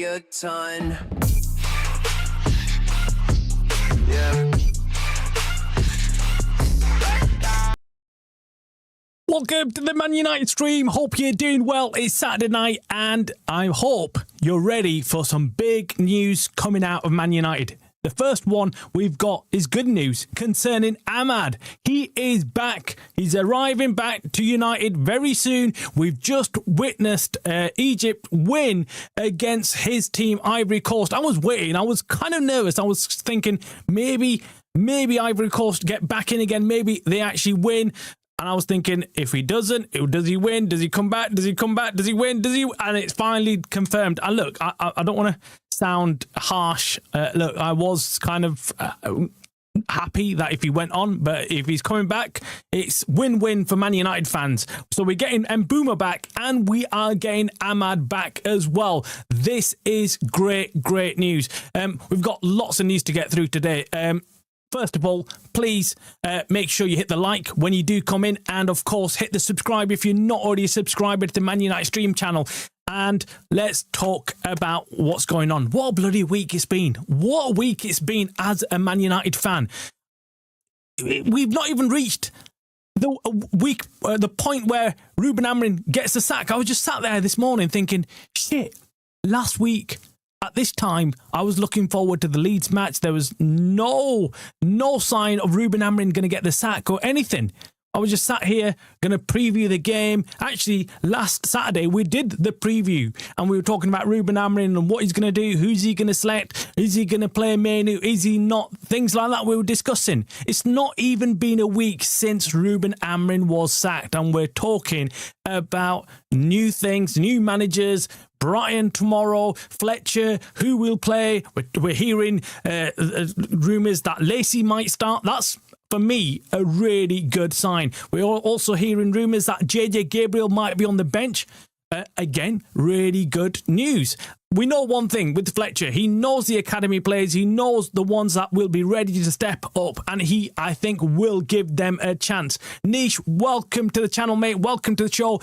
a ton. Yeah. Welcome to the Man United stream. Hope you're doing well. It's Saturday night and I hope you're ready for some big news coming out of Man United. The first one we've got is good news concerning Amad. He is back. He's arriving back to United very soon. We've just witnessed Egypt win against his team, Ivory Coast. I was waiting. I was kind of nervous. I was thinking maybe Ivory Coast get back in again. Maybe they actually win. And I was thinking, if he doesn't, does he win? Does he come back? Does he come back? Does he win? Does he? And it's finally confirmed. And look, I don't want to sound harsh. Look, I was kind of happy that if he went on, but if he's coming back, it's win-win for Man United fans. So we're getting Mbuma back and we are getting Amad back as well. This is great news. We've got lots of news to get through today. First of all, please make sure you hit the like when you do come in. And, of course, hit the subscribe if you're not already a subscriber to the Man United stream channel. And let's talk about what's going on. What a bloody week it's been. What a week it's been as a Man United fan. We've not even reached the point where Ruben Amorim gets the sack. I was just sat there this morning thinking, shit, last week at this time, I was looking forward to the Leeds match. There was no sign of Ruben Amorim going to get the sack or anything. I was just sat here going to preview the game. Actually, last Saturday, we did the preview and we were talking about Ruben Amorim and what he's going to do. Who's he going to select? Is he going to play Menu? Is he not? Things like that we were discussing. It's not even been a week since Ruben Amorim was sacked. And we're talking about new things, new managers, Brighton tomorrow, Fletcher, who will play. We're hearing rumours that Lacey might start. That's, for me, a really good sign. We're also hearing rumours that JJ Gabriel might be on the bench. Again, really good news. We know one thing with Fletcher. He knows the academy players. He knows the ones that will be ready to step up. And he, I think, will give them a chance. Nish, welcome to the channel, mate. Welcome to the show.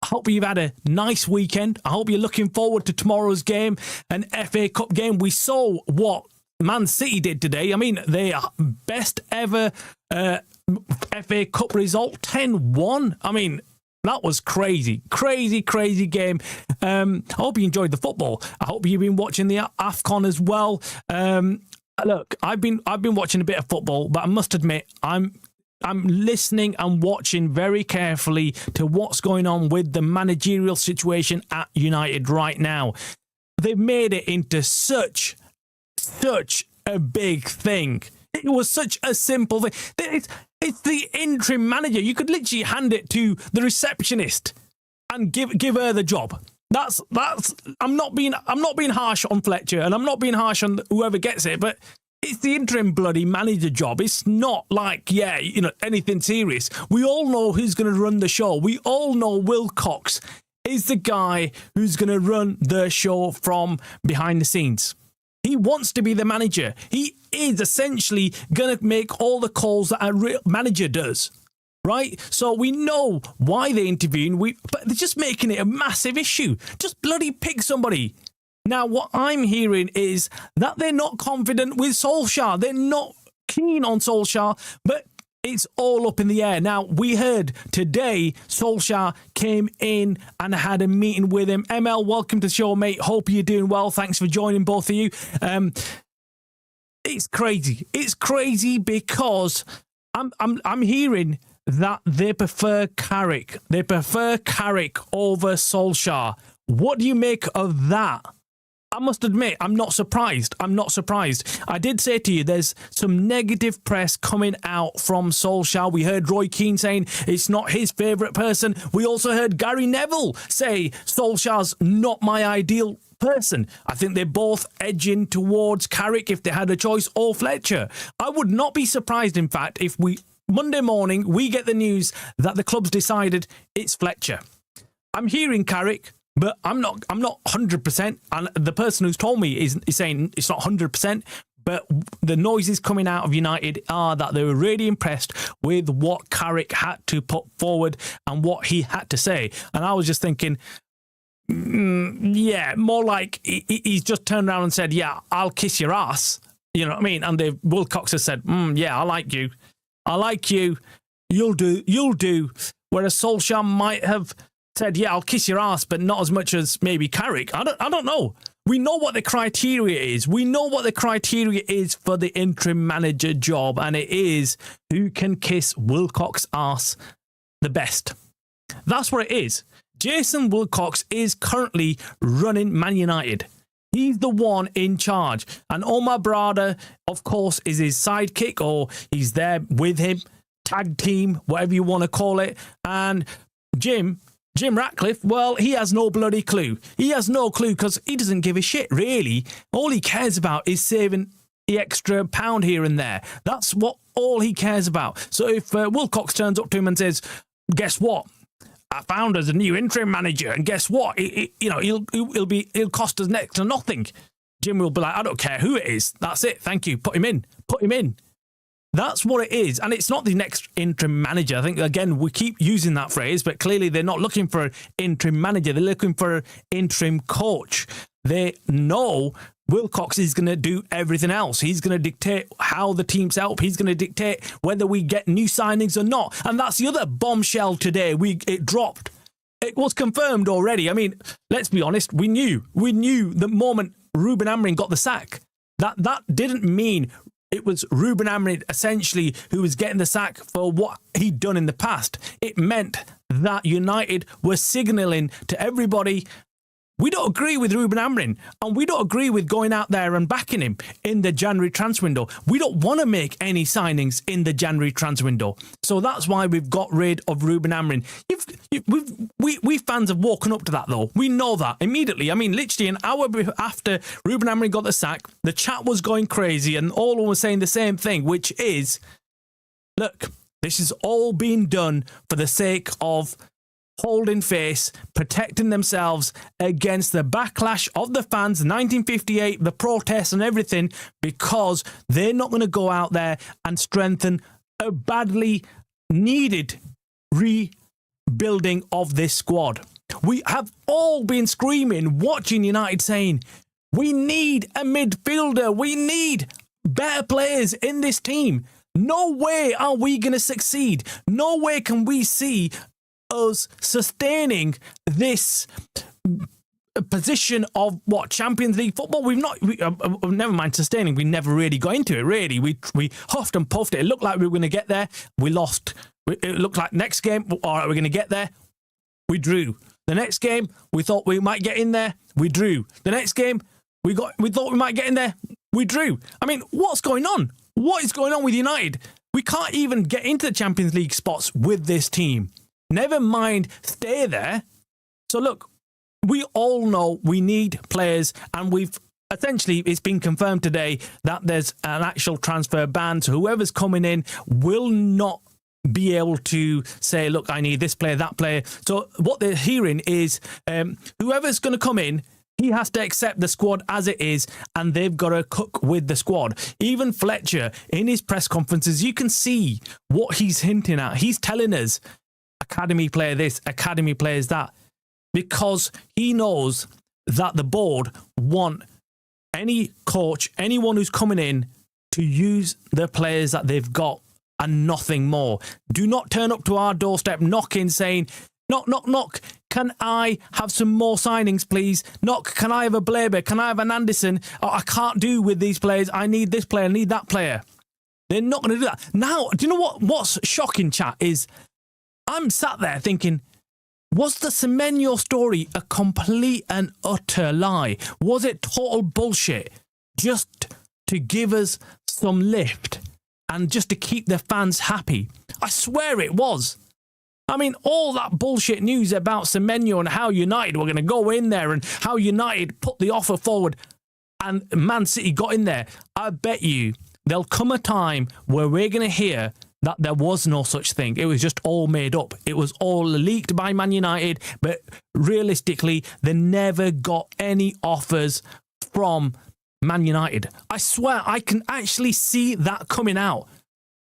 I hope you've had a nice weekend. I hope you're looking forward to tomorrow's game, an FA Cup game. We saw what Man City did today. I mean, their best ever FA Cup result, 10-1. I mean, that was crazy game. I hope you enjoyed the football. I hope you've been watching the AFCON as well. Look, I've been watching a bit of football, but I must admit, I'm listening and watching very carefully to what's going on with the managerial situation at United right now. They've made it into such a big thing. It was such a simple thing. It's the interim manager. You could literally hand it to the receptionist and give her the job. That's. I'm not being harsh on Fletcher, and I'm not being harsh on whoever gets it, but it's the interim bloody manager job. It's not like, anything serious. We all know who's going to run the show. We all know Wilcox is the guy who's going to run the show from behind the scenes. He wants to be the manager. He is essentially going to make all the calls that a real manager does, right? So we know why they're interviewing, but they're just making it a massive issue. Just bloody pick somebody. Now, what I'm hearing is that they're not confident with Solskjaer. They're not keen on Solskjaer, but it's all up in the air. Now, we heard today Solskjaer came in and had a meeting with him. ML, welcome to the show, mate. Hope you're doing well. Thanks for joining, both of you. It's crazy. It's crazy because I'm hearing that they prefer Carrick. They prefer Carrick over Solskjaer. What do you make of that? I must admit, I'm not surprised. I did say to you, there's some negative press coming out from Solskjaer. We heard Roy Keane saying it's not his favourite person. We also heard Gary Neville say Solskjaer's not my ideal person. I think they're both edging towards Carrick if they had a choice, or Fletcher. I would not be surprised, in fact, if Monday morning we get the news that the club's decided it's Fletcher. I'm hearing Carrick, but I'm not 100%. And the person who's told me is saying it's not 100%. But the noises coming out of United are that they were really impressed with what Carrick had to put forward and what he had to say. And I was just thinking, Yeah, more like he's just turned around and said, yeah, I'll kiss your ass. You know what I mean? And Wilcox has said, yeah, I like you. I like you. You'll do. Whereas Solskjaer might have said, yeah, I'll kiss your ass, but not as much as maybe Carrick. I don't know. We know what the criteria is. We know what the criteria is for the interim manager job, and it is who can kiss Wilcox's ass the best. That's what it is. Jason Wilcox is currently running Man United. He's the one in charge. And Omar Brada, of course, is his sidekick, or he's there with him, tag team, whatever you want to call it. And Jim Ratcliffe, well, he has no bloody clue. He has no clue because he doesn't give a shit, really. All he cares about is saving the extra pound here and there. That's all he cares about. So if Wilcox turns up to him and says, guess what? I found us a new interim manager, and guess what? He'll cost us next to nothing. Jim will be like, I don't care who it is. That's it. Thank you. Put him in. That's what it is. And it's not the next interim manager. I think, again, we keep using that phrase, but clearly they're not looking for an interim manager. They're looking for an interim coach. They know Wilcox is going to do everything else. He's going to dictate how the teams help. He's going to dictate whether we get new signings or not. And that's the other bombshell today. It dropped. It was confirmed already. I mean, let's be honest. We knew the moment Ruben Amorim got the sack. That didn't mean it was Ruben Amorim essentially who was getting the sack for what he'd done in the past. It meant that United were signalling to everybody, we don't agree with Ruben Amorim, and we don't agree with going out there and backing him in the January transfer window. We don't want to make any signings in the January transfer window. So that's why we've got rid of Ruben Amorim. We fans have woken up to that, though. We know that immediately. I mean, literally an hour after Ruben Amorim got the sack, the chat was going crazy, and all of them were saying the same thing, which is, look, this is all being done for the sake of holding face, protecting themselves against the backlash of the fans, 1958, the protests and everything, because they're not going to go out there and strengthen a badly needed rebuilding of this squad. We have all been screaming, watching United saying, we need a midfielder. We need better players in this team. No way are we going to succeed. No way can we see us sustaining this position of Champions League football. Never mind sustaining. We never really got into it. Really, we huffed and puffed it. It looked like we were going to get there. We lost. It looked like next game, all right, we're going to get there. We drew. The next game, we thought we might get in there. We drew. The next game, we thought we might get in there. We drew. I mean, what's going on? What is going on with United? We can't even get into the Champions League spots with this team. Never mind stay there. So look, we all know we need players, and it's been confirmed today that there's an actual transfer ban. So whoever's coming in will not be able to say, look, I need this player, that player. So what they're hearing is whoever's going to come in, he has to accept the squad as it is, and they've got to cook with the squad. Even Fletcher, in his press conferences, you can see what he's hinting at. He's telling us, academy player this, academy players that, because he knows that the board want any coach, anyone who's coming in, to use the players that they've got and nothing more. Do not turn up to our doorstep knocking, saying, knock, knock, knock, can I have some more signings, please? Knock, can I have a Blaber? Can I have an Anderson? Oh, I can't do with these players. I need this player, I need that player. They're not going to do that. Now, do you know what's shocking, chat, is I'm sat there thinking, was the Semenyo story a complete and utter lie? Was it total bullshit just to give us some lift and just to keep the fans happy? I swear it was. I mean, all that bullshit news about Semenyo and how United were going to go in there and how United put the offer forward and Man City got in there. I bet you there'll come a time where we're going to hear that there was no such thing. It was just all made up. It was all leaked by Man United, but realistically, they never got any offers from Man United. I swear, I can actually see that coming out.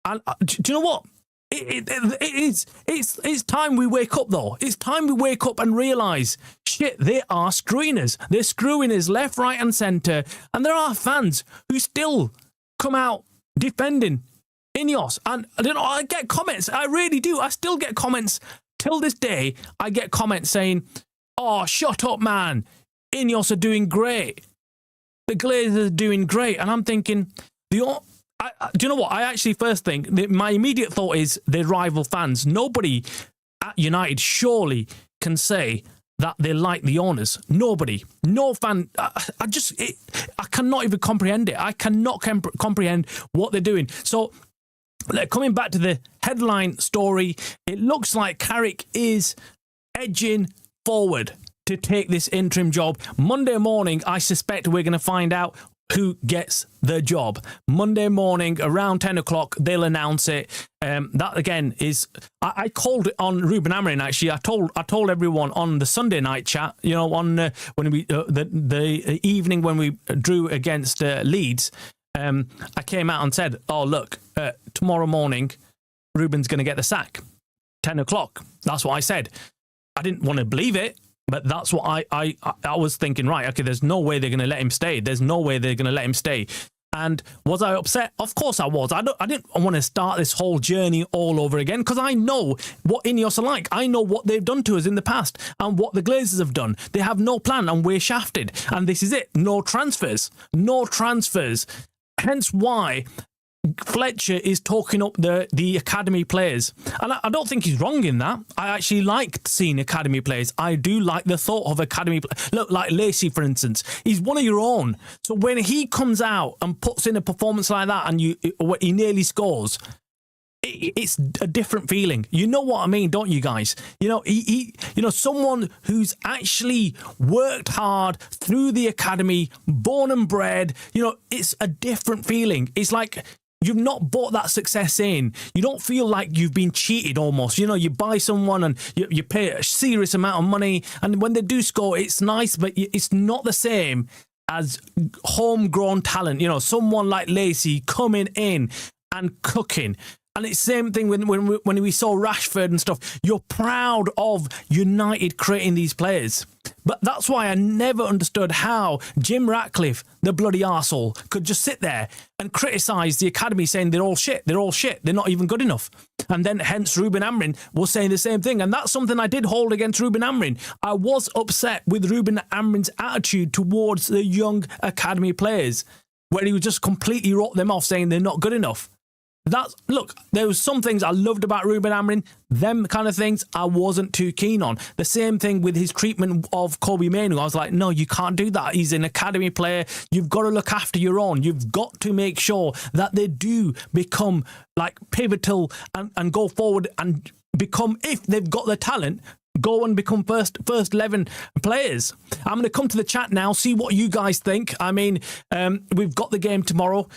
And do you know what? It's time we wake up, though. It's time we wake up and realise, shit, they are screwing us. They're screwing us left, right and centre. And there are fans who still come out defending INEOS. And I get comments. I really do. I still get comments. Till this day, I get comments saying, oh, shut up, man. INEOS are doing great. The Glazers are doing great. And I'm thinking, do you know what? I actually first think, my immediate thought is they're rival fans. Nobody at United surely can say that they like the owners. Nobody. No fan. I cannot even comprehend it. I cannot comprehend what they're doing. So, coming back to the headline story, it looks like Carrick is edging forward to take this interim job. Monday morning, I suspect we're going to find out who gets the job. Monday morning, around 10 o'clock, they'll announce it. That, again, is... I called it on Ruben Amorim, actually. I told everyone on the Sunday night chat, you know, on when we the evening when we drew against Leeds, I came out and said, oh, look, tomorrow morning, Ruben's going to get the sack. 10 o'clock. That's what I said. I didn't want to believe it, but that's what I was thinking, right, okay, there's no way they're going to let him stay. There's no way they're going to let him stay. And was I upset? Of course I was. I didn't want to start this whole journey all over again because I know what INEOS are like. I know what they've done to us in the past and what the Glazers have done. They have no plan and we're shafted. And this is it. No transfers. No transfers. Hence why Fletcher is talking up the academy players. And I don't think he's wrong in that. I actually liked seeing academy players. I do like the thought of academy players. Look, like Lacey, for instance. He's one of your own. So when he comes out and puts in a performance like that and he nearly scores, it's a different feeling. You know what I mean, don't you guys? You know, he someone who's actually worked hard through the academy, born and bred, you know, it's a different feeling. It's like you've not bought that success in. You don't feel like you've been cheated almost. You know, you buy someone and you pay a serious amount of money. And when they do score, it's nice, but it's not the same as homegrown talent. You know, someone like Lacey coming in and cooking. And it's the same thing when we saw Rashford and stuff. You're proud of United creating these players. But that's why I never understood how Jim Ratcliffe, the bloody arsehole, could just sit there and criticise the academy saying they're all shit, they're not even good enough. And then hence Ruben Amorim was saying the same thing. And that's something I did hold against Ruben Amorim. I was upset with Ruben Amorim's attitude towards the young academy players, where he would just completely wrote them off saying they're not good enough. Look, there was some things I loved about Ruben Amorim. Them kind of things I wasn't too keen on. The same thing with his treatment of Kobe Mainoo. I was like, no, you can't do that. He's an academy player. You've got to look after your own. You've got to make sure that they do become like pivotal and go forward and become, if they've got the talent, go and become first 11 players. I'm going to come to the chat now, see what you guys think. I mean, we've got the game tomorrow.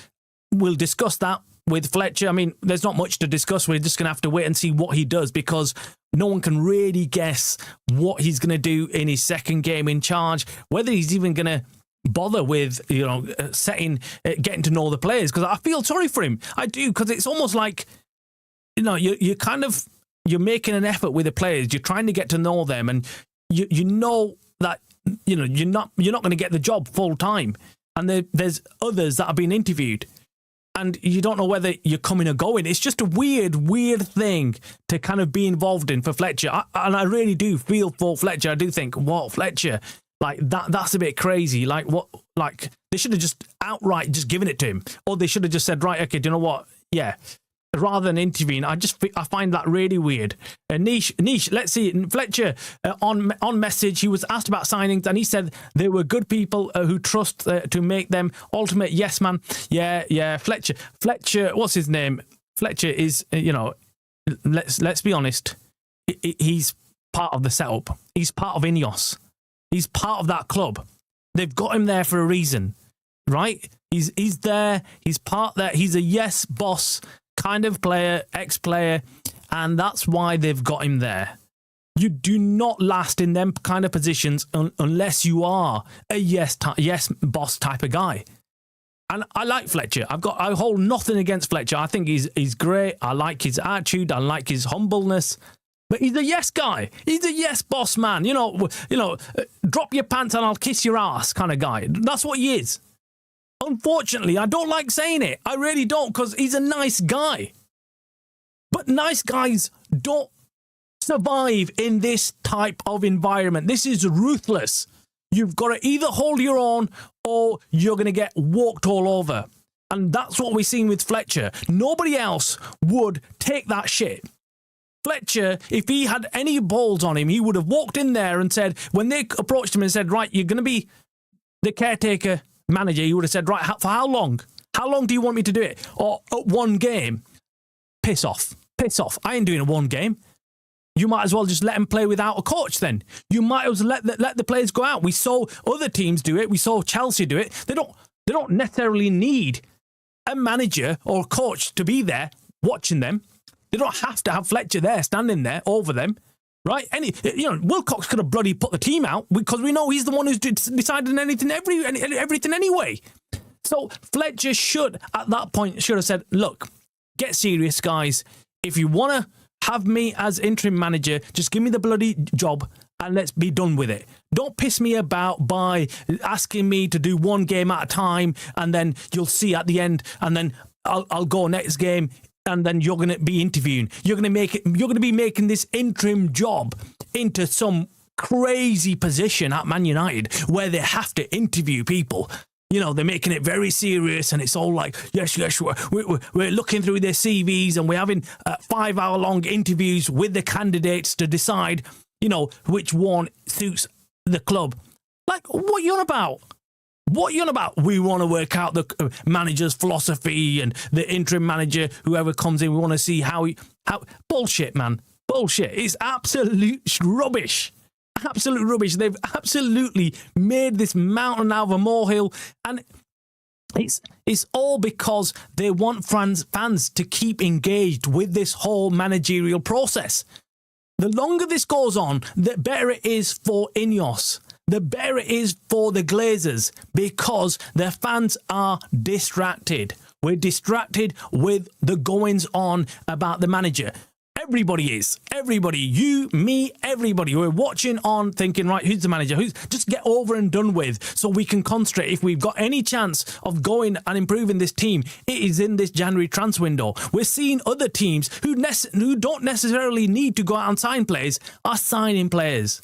We'll discuss that with Fletcher. I mean, there's not much to discuss. We're just going to have to wait and see what he does because no one can really guess what he's going to do in his second game in charge, whether he's even going to bother with, you know, getting to know the players, because I feel sorry for him. I do, because it's almost like, you know, you're making an effort with the players. You're trying to get to know them, and you know that, you know, you're not going to get the job full time, and there's others that have been interviewed. And you don't know whether you're coming or going. It's just a weird thing to kind of be involved in for Fletcher. And I really do feel for Fletcher. I do think, what, Fletcher? Like, that's a bit crazy. Like, what? Like, they should have just outright just given it to him. Or they should have just said, right, okay, do you know what? Yeah. Rather than intervene, I find that really weird. Niche, let's see. Fletcher, on message, he was asked about signings, and he said they were good people who trust to make them ultimate yes man. Yeah. Fletcher, what's his name? Fletcher is, you know, let's be honest. He's part of the setup. He's part of INEOS. He's part of that club. They've got him there for a reason, right? He's there. He's part there. He's a yes boss kind of player, ex-player, and that's why they've got him there. You do not last in them kind of positions unless you are a yes boss type of guy. And I like Fletcher. I hold nothing against Fletcher. I think he's great. I like his attitude. I like his humbleness. But he's a yes guy. He's a yes boss man. Drop your pants and I'll kiss your ass kind of guy. That's what he is. Unfortunately, I don't like saying it. I really don't, because he's a nice guy. But nice guys don't survive in this type of environment. This is ruthless. You've got to either hold your own or you're going to get walked all over. And that's what we're seeing with Fletcher. Nobody else would take that shit. Fletcher, if he had any balls on him, he would have walked in there and said, when they approached him and said, right, you're going to be the caretaker manager, he would have said, right, for how long? How long do you want me to do it? Or at one game? Piss off. Piss off. I ain't doing a one game. You might as well just let him play without a coach then. You might as well let the players go out. We saw other teams do it. We saw Chelsea do it. They don't necessarily need a manager or a coach to be there watching them. They don't have to have Fletcher there, standing there over them, right? Wilcox could have bloody put the team out because we know he's the one who's decided everything anyway. So Fletcher should, at that point, should have said, look, get serious, guys. If you want to have me as interim manager, just give me the bloody job and let's be done with it. Don't piss me about by asking me to do one game at a time and then you'll see at the end and then I'll go next game. And then you're going to be interviewing. You're going to be making this interim job into some crazy position at Man United where they have to interview people. They're making it very serious and it's all like, yes, we're looking through their CVs and we're having 5-hour-long interviews with the candidates to decide, which one suits the club. Like, what are you on about? What are you on about? We want to work out the manager's philosophy and the interim manager, whoever comes in, we want to see how bullshit, man. Bullshit. It's absolute rubbish. Absolute rubbish. They've absolutely made this mountain out of a molehill. And it's all because they want fans to keep engaged with this whole managerial process. The longer this goes on, the better it is for INEOS. The better it is for the Glazers because their fans are distracted. We're distracted with the goings on about the manager. Everybody is. Everybody. You, me, everybody. We're watching on thinking, right, who's the manager? Just get over and done with so we can concentrate. If we've got any chance of going and improving this team, it is in this January transfer window. We're seeing other teams who don't necessarily need to go out and sign players are signing players.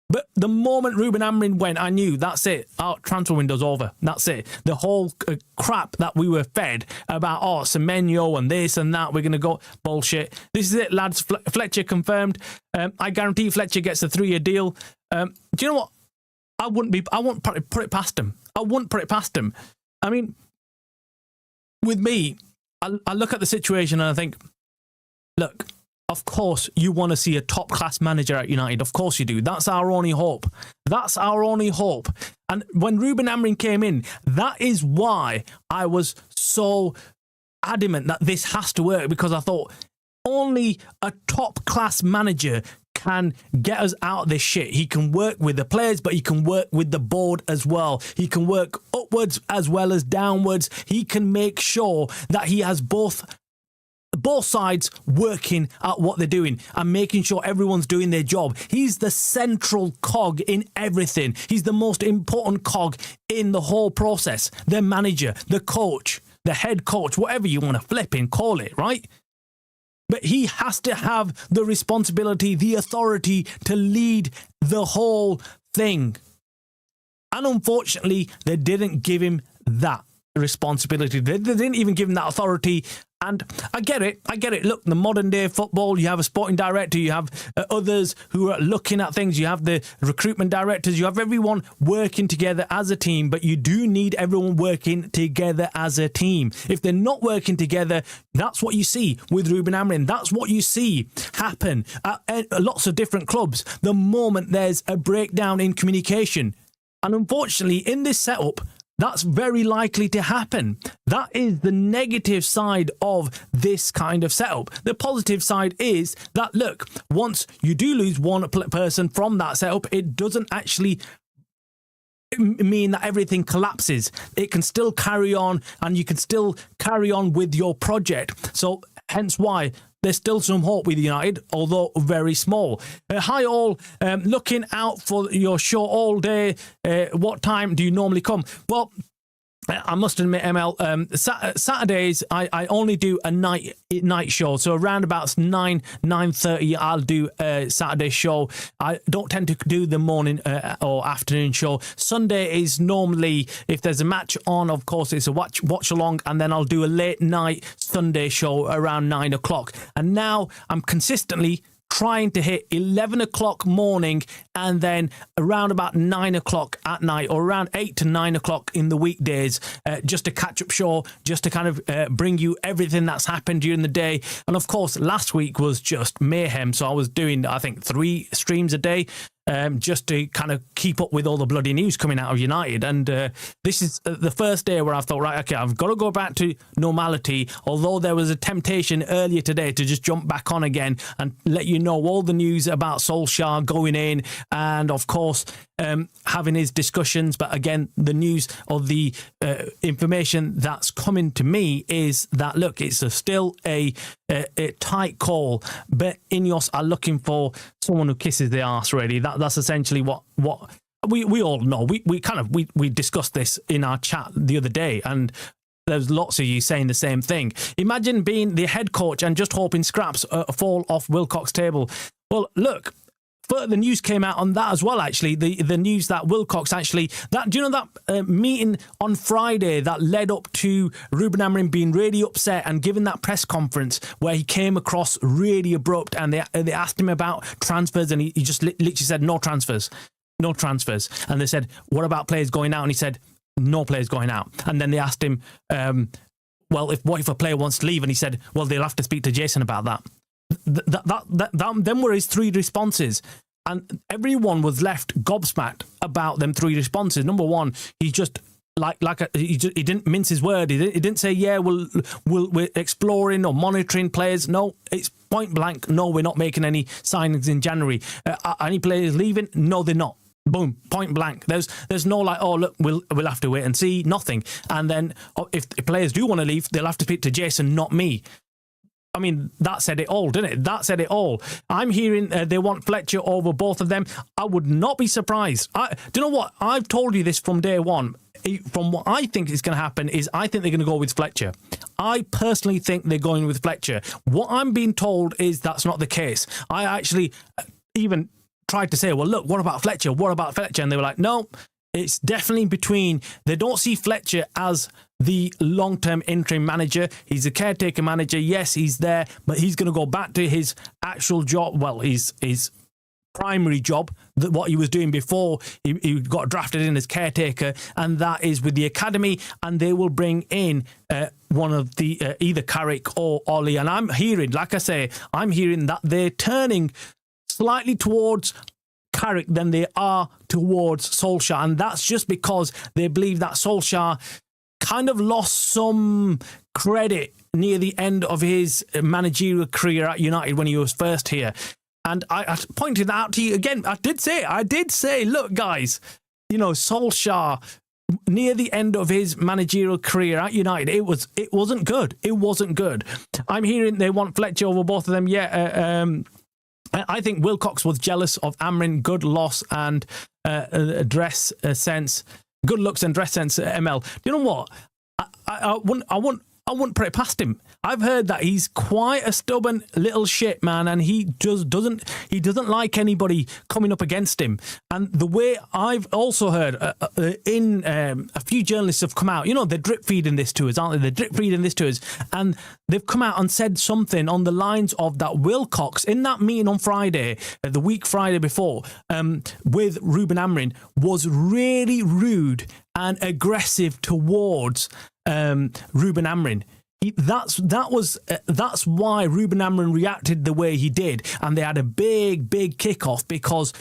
But the moment Ruben Amorim went, I knew that's it. Our transfer window's over. That's it. The whole crap that we were fed about, Semenyo and this and that, we're going to go bullshit. This is it, lads. Fletcher confirmed. I guarantee Fletcher gets a 3-year deal. Do you know what? I won't put it past him. I wouldn't put it past him. I mean, with me, I look at the situation and I think, look, of course, you want to see a top-class manager at United. Of course you do. That's our only hope. That's our only hope. And when Ruben Amorim came in, that is why I was so adamant that this has to work, because I thought only a top-class manager can get us out of this shit. He can work with the players, but he can work with the board as well. He can work upwards as well as downwards. He can make sure that he has both sides working at what they're doing and making sure everyone's doing their job. He's the central cog in everything. He's the most important cog in the whole process. The manager, the coach, the head coach, whatever you want to flipping call it, right? But he has to have the responsibility, the authority to lead the whole thing. And unfortunately, they didn't give him that responsibility. They didn't even give him that authority. And I get it. Look, the modern day football, you have a sporting director, you have others who are looking at things, you have the recruitment directors, you have everyone working together as a team, but you do need everyone working together as a team. If they're not working together, that's what you see with Ruben Amorim. That's what you see happen at lots of different clubs the moment there's a breakdown in communication. And unfortunately, in this setup, that's very likely to happen. That is the negative side of this kind of setup. The positive side is that, look, once you do lose one person from that setup, it doesn't actually mean that everything collapses. It can still carry on, and you can still carry on with your project. So hence why there's still some hope with United, although very small. Hi all, looking out for your show all day. What time do you normally come? Well, I must admit, ML, Saturdays I only do a night show, so around about 9:30 I'll do a Saturday show. I don't tend to do the morning or afternoon show. Sunday is normally, if there's a match on, of course it's a watch along, and then I'll do a late night Sunday show around 9 o'clock. And now I'm consistently trying to hit 11 o'clock morning and then around about 9 o'clock at night, or around 8 to 9 o'clock in the weekdays, just a catch-up show, just to kind of bring you everything that's happened during the day. And of course, last week was just mayhem, so I was doing, I think, 3 streams a day, just to kind of keep up with all the bloody news coming out of United. And this is the first day where I thought, right, okay, I've got to go back to normality, although there was a temptation earlier today to just jump back on again and let you know all the news about Solskjaer going in, and of course having his discussions. But again, the news or the information that's coming to me is that, look, it's still a tight call, but INEOS are looking for someone who kisses the arse, really. That's essentially what we all know. We discussed this in our chat the other day, and there's lots of you saying the same thing. Imagine being the head coach and just hoping scraps fall off Wilcox's table. Well, look, further news came out on that as well, actually. The news that Wilcox actually, do you know that meeting on Friday that led up to Ruben Amorim being really upset and giving that press conference where he came across really abrupt, and they asked him about transfers, and he just literally said, no transfers. And they said, what about players going out? And he said, no players going out. And then they asked him, well, what if a player wants to leave? And he said, well, they'll have to speak to Jason about that. Them were his 3 responses, and everyone was left gobsmacked about them 3 responses. Number one, he just he didn't mince his word. He didn't say, yeah, we're exploring or monitoring players. No, it's point blank. No, we're not making any signings in January. Are any players leaving? No, they're not. Boom, point blank. There's no like, oh look, we'll have to wait and see. Nothing. And then if players do want to leave, they'll have to speak to Jason, not me. I mean, that said it all, didn't it? That said it all. I'm hearing they want Fletcher over both of them. I would not be surprised. Do you know what? I've told you this from day one. From what I think is going to happen is I think they're going to go with Fletcher. I personally think they're going with Fletcher. What I'm being told is that's not the case. I actually even tried to say, well, look, what about Fletcher? What about Fletcher? And they were like, no, it's definitely between. They don't see Fletcher as the long-term interim manager. He's a caretaker manager. Yes, he's there, but he's going to go back to his actual job. Well, his primary job, what he was doing before he got drafted in as caretaker, and that is with the academy. And they will bring in one of the either Carrick or Ollie. And I'm hearing, like I say, that they're turning slightly towards Carrick than they are towards Solskjaer, and that's just because they believe that Solskjaer kind of lost some credit near the end of his managerial career at United when he was first here. And I pointed that out to you again. I did say, look, guys, you know, Solskjaer near the end of his managerial career at United, it wasn't good. It wasn't good. I'm hearing they want Fletcher over both of them. Yeah. I think Wilcox was jealous of Amorim. Good loss and dress sense. Good looks and dress sense. ML. Do you know what? I wouldn't put it past him. I've heard that he's quite a stubborn little shit, man, and he just doesn't like anybody coming up against him. And the way I've also heard a few journalists have come out, you know, they're drip feeding this to us, aren't they? They're drip feeding this to us, and they've come out and said something on the lines of that Wilcox in that meeting on Friday, the week Friday before, with Ruben Amorim, was really rude and aggressive towards Ruben Amorim. That's why Ruben Amorim reacted the way he did, and they had a big kickoff because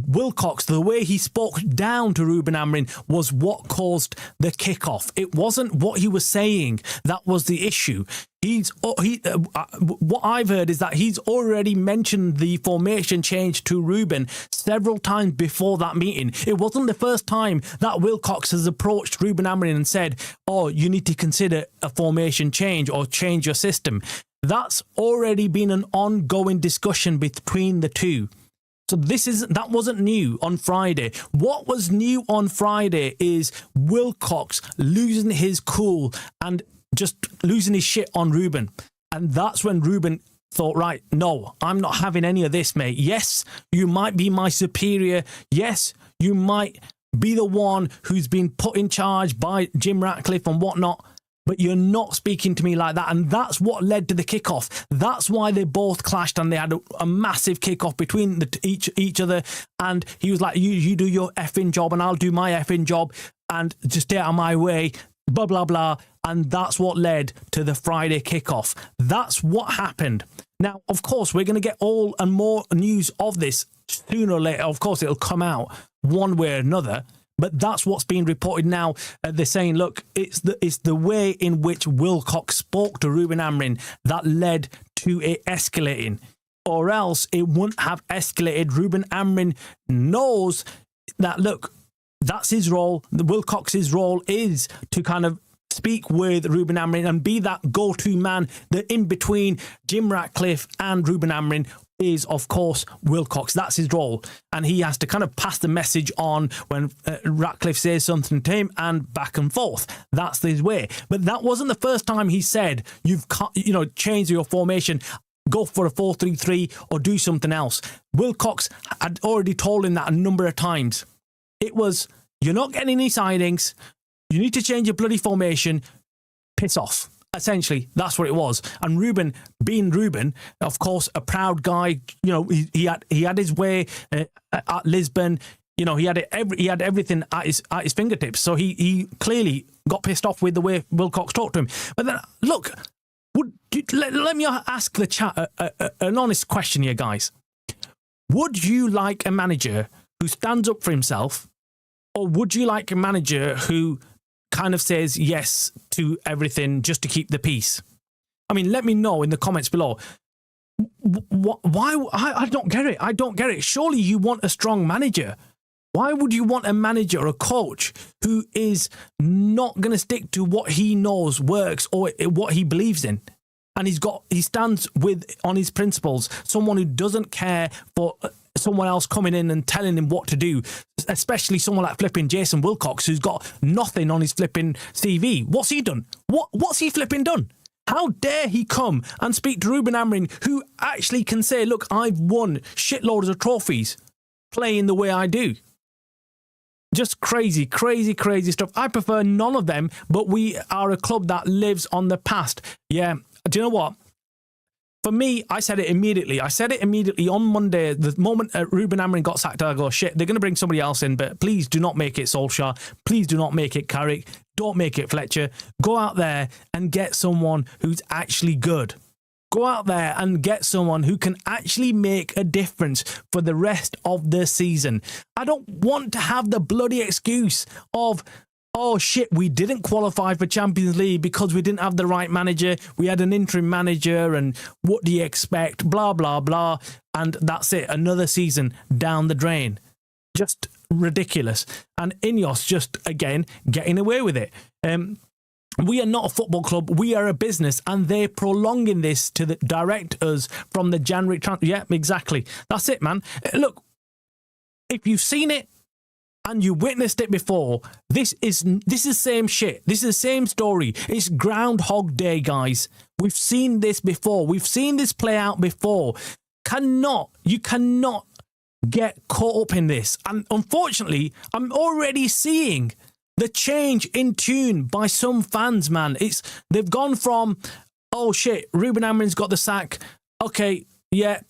Wilcox, the way he spoke down to Ruben Amorim was what caused the kickoff. It wasn't what he was saying that was the issue. What I've heard is that he's already mentioned the formation change to Ruben several times before that meeting. It wasn't the first time that Wilcox has approached Ruben Amorim and said, "Oh, you need to consider a formation change or change your system." That's already been an ongoing discussion between the two. So that wasn't new on Friday. What was new on Friday is Wilcox losing his cool and just losing his shit on Ruben. And that's when Ruben thought, right, no, I'm not having any of this, mate. Yes, you might be my superior. Yes, you might be the one who's been put in charge by Jim Ratcliffe and whatnot, but you're not speaking to me like that. And that's what led to the kickoff. That's why they both clashed and they had a massive kickoff between each other. And he was like, you do your effing job and I'll do my effing job and just stay out of my way, blah, blah, blah. And that's what led to the Friday kickoff. That's what happened. Now, of course, we're going to get all and more news of this sooner or later. Of course, it'll come out one way or another. But that's what's being reported now. They're saying, look, it's the way in which Wilcox spoke to Ruben Amorim that led to it escalating. Or else it wouldn't have escalated. Ruben Amorim knows that, look, that's his role. Wilcox's role is to kind of speak with Ruben Amorim and be that go-to man, the in between Jim Ratcliffe and Ruben Amorim is, of course, Wilcox. That's his role. And he has to kind of pass the message on when Ratcliffe says something to him and back and forth. That's his way. But that wasn't the first time he said, change your formation, go for a 4-3-3 or do something else. Wilcox had already told him that a number of times. It was, you're not getting any signings. You need to change your bloody formation. Piss off. Essentially, that's what it was. And Ruben, being Ruben, of course, a proud guy, he had his way at Lisbon. He had everything at his fingertips. So he clearly got pissed off with the way Wilcox talked to him. But then, look, let me ask the chat an honest question here, guys. Would you like a manager who stands up for himself, or would you like a manager who kind of says yes to everything just to keep the peace? I mean, let me know in the comments below. Why? I don't get it. I don't get it. Surely you want a strong manager. Why would you want a manager or a coach who is not going to stick to what he knows works or what he believes in? And he stands on his principles. Someone who doesn't care for someone else coming in and telling him what to do, especially someone like flipping Jason Wilcox, who's got nothing on his flipping CV. What's he done? What's he flipping done? How dare he come and speak to Ruben Amorim, who actually can say, look, I've won shitloads of trophies playing the way I do. Just crazy, crazy, crazy stuff. I prefer none of them, but we are a club that lives on the past. Yeah, do you know what? For me, I said it immediately. I said it immediately on Monday. The moment Ruben Amorim got sacked, I go, shit, they're going to bring somebody else in, but please do not make it Solskjaer. Please do not make it Carrick. Don't make it Fletcher. Go out there and get someone who's actually good. Go out there and get someone who can actually make a difference for the rest of the season. I don't want to have the bloody excuse of, oh shit, we didn't qualify for Champions League because we didn't have the right manager. We had an interim manager and what do you expect? Blah, blah, blah. And that's it. Another season down the drain. Just ridiculous. And INEOS just, again, getting away with it. We are not a football club. We are a business, and they're prolonging this to direct us from the January transfer. Yeah, exactly. That's it, man. Look, if you've seen it and you witnessed it before, this is the same shit. This is the same story. It's Groundhog Day, guys. We've seen this before. We've seen this play out before. You cannot get caught up in this. And unfortunately, I'm already seeing the change in tune by some fans, man. They've gone from, oh shit, Ruben Amorim's got the sack. Okay, yeah,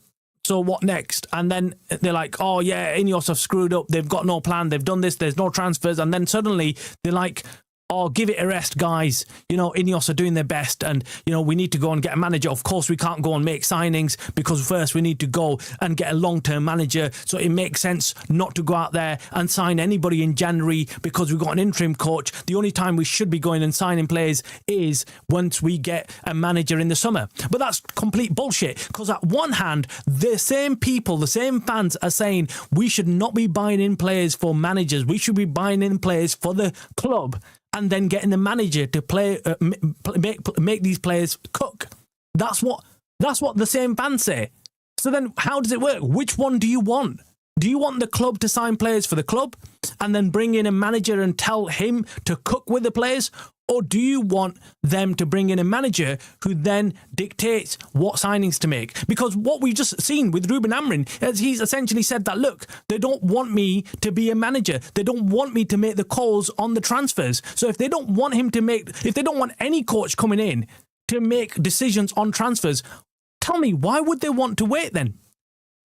so what next? And then they're like, oh yeah, INEOS have screwed up. They've got no plan. They've done this. There's no transfers. And then suddenly they're like, oh, give it a rest, guys. INEOS are doing their best and, we need to go and get a manager. Of course, we can't go and make signings because first we need to go and get a long-term manager. So it makes sense not to go out there and sign anybody in January because we've got an interim coach. The only time we should be going and signing players is once we get a manager in the summer. But that's complete bullshit because at one hand, the same people, the same fans are saying we should not be buying in players for managers. We should be buying in players for the club and then getting the manager to play, make these players cook. That's what the same fans say. So then how does it work? Which one do you want? Do you want the club to sign players for the club and then bring in a manager and tell him to cook with the players? Or do you want them to bring in a manager who then dictates what signings to make? Because what we've just seen with Ruben Amorim is he's essentially said that, look, they don't want me to be a manager. They don't want me to make the calls on the transfers. So if they don't want if they don't want any coach coming in to make decisions on transfers, tell me, why would they want to wait then?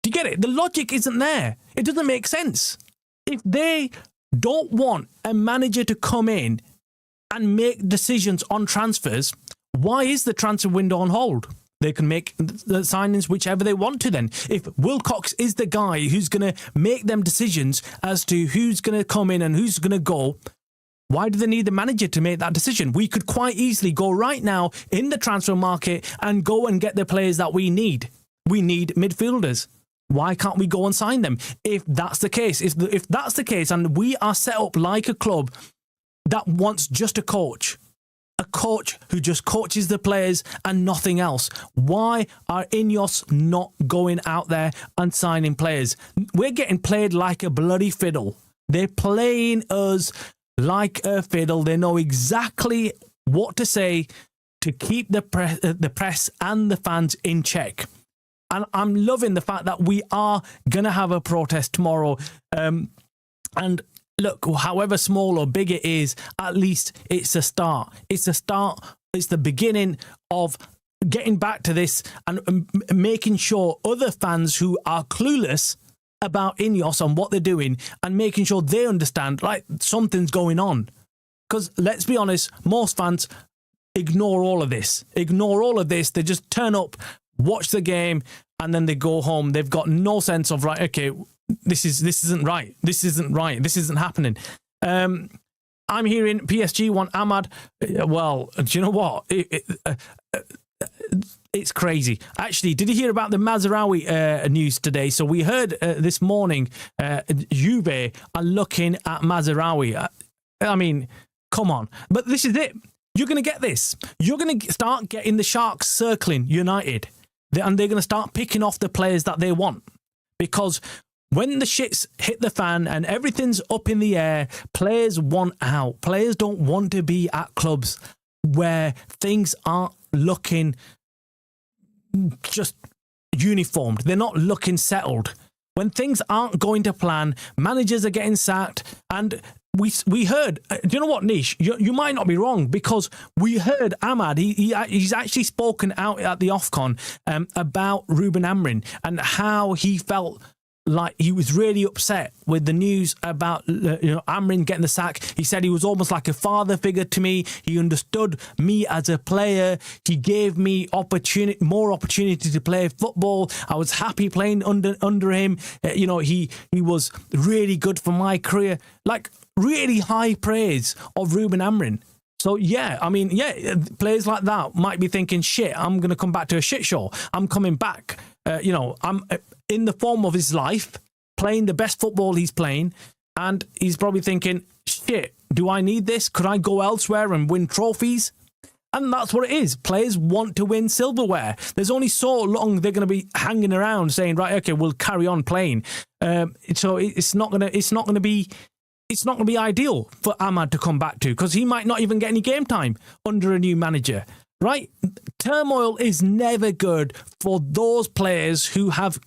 Do you get it? The logic isn't there. It doesn't make sense. If they don't want a manager to come in and make decisions on transfers, why is the transfer window on hold? They can make the signings whichever they want to then. If Wilcox is the guy who's going to make them decisions as to who's going to come in and who's going to go, why do they need the manager to make that decision? We could quite easily go right now in the transfer market and go and get the players that we need. We need midfielders. Why can't we go and sign them? If that's the case, if that's the case, and we are set up like a club that wants just a coach who just coaches the players and nothing else. Why are INEOS not going out there and signing players? We're getting played like a bloody fiddle. They're playing us like a fiddle. They know exactly what to say to keep the press and the fans in check. And I'm loving the fact that we are going to have a protest tomorrow. And look, however small or big it is, at least it's a start. It's a start. It's the beginning of getting back to this and making sure other fans who are clueless about INEOS and what they're doing and making sure they understand, like, something's going on. Because let's be honest, most fans ignore all of this. They just turn up, watch the game, and then they go home. They've got no sense of, right, okay, this isn't right. This isn't happening. I'm hearing PSG want Amad. Well, do you know what? It's crazy. Actually, did you hear about the Mazraoui news today? So we heard this morning Juve are looking at Mazraoui. I mean, come on. But this is it. You're going to get this. You're going to start getting the Sharks circling United. And they're going to start picking off the players that they want. Because when the shits hit the fan and everything's up in the air, players want out. Players don't want to be at clubs where things aren't looking just uniformed. They're not looking settled. When things aren't going to plan, managers are getting sacked. And we heard, do you know what, Nish? You might not be wrong, because we heard Amad, he's actually spoken out at the AFCON about Ruben Amorim and how he felt like he was really upset with the news about Amorim getting the sack. He said he was almost like a father figure to me. He understood me as a player. He gave me more opportunity to play football. I was happy playing under him. He was really good for my career. Like, really high praise of Ruben Amorim. So, players like that might be thinking, shit, I'm going to come back to a shit show. I'm coming back. I'm in the form of his life, playing the best football he's playing, and he's probably thinking, shit, do I need this? Could I go elsewhere and win trophies? And that's what it is. Players want to win silverware. There's only so long they're going to be hanging around saying, right, okay, we'll carry on playing. So it's not going to be ideal for Amad to come back to, because he might not even get any game time under a new manager, right? Turmoil is never good for those players who have,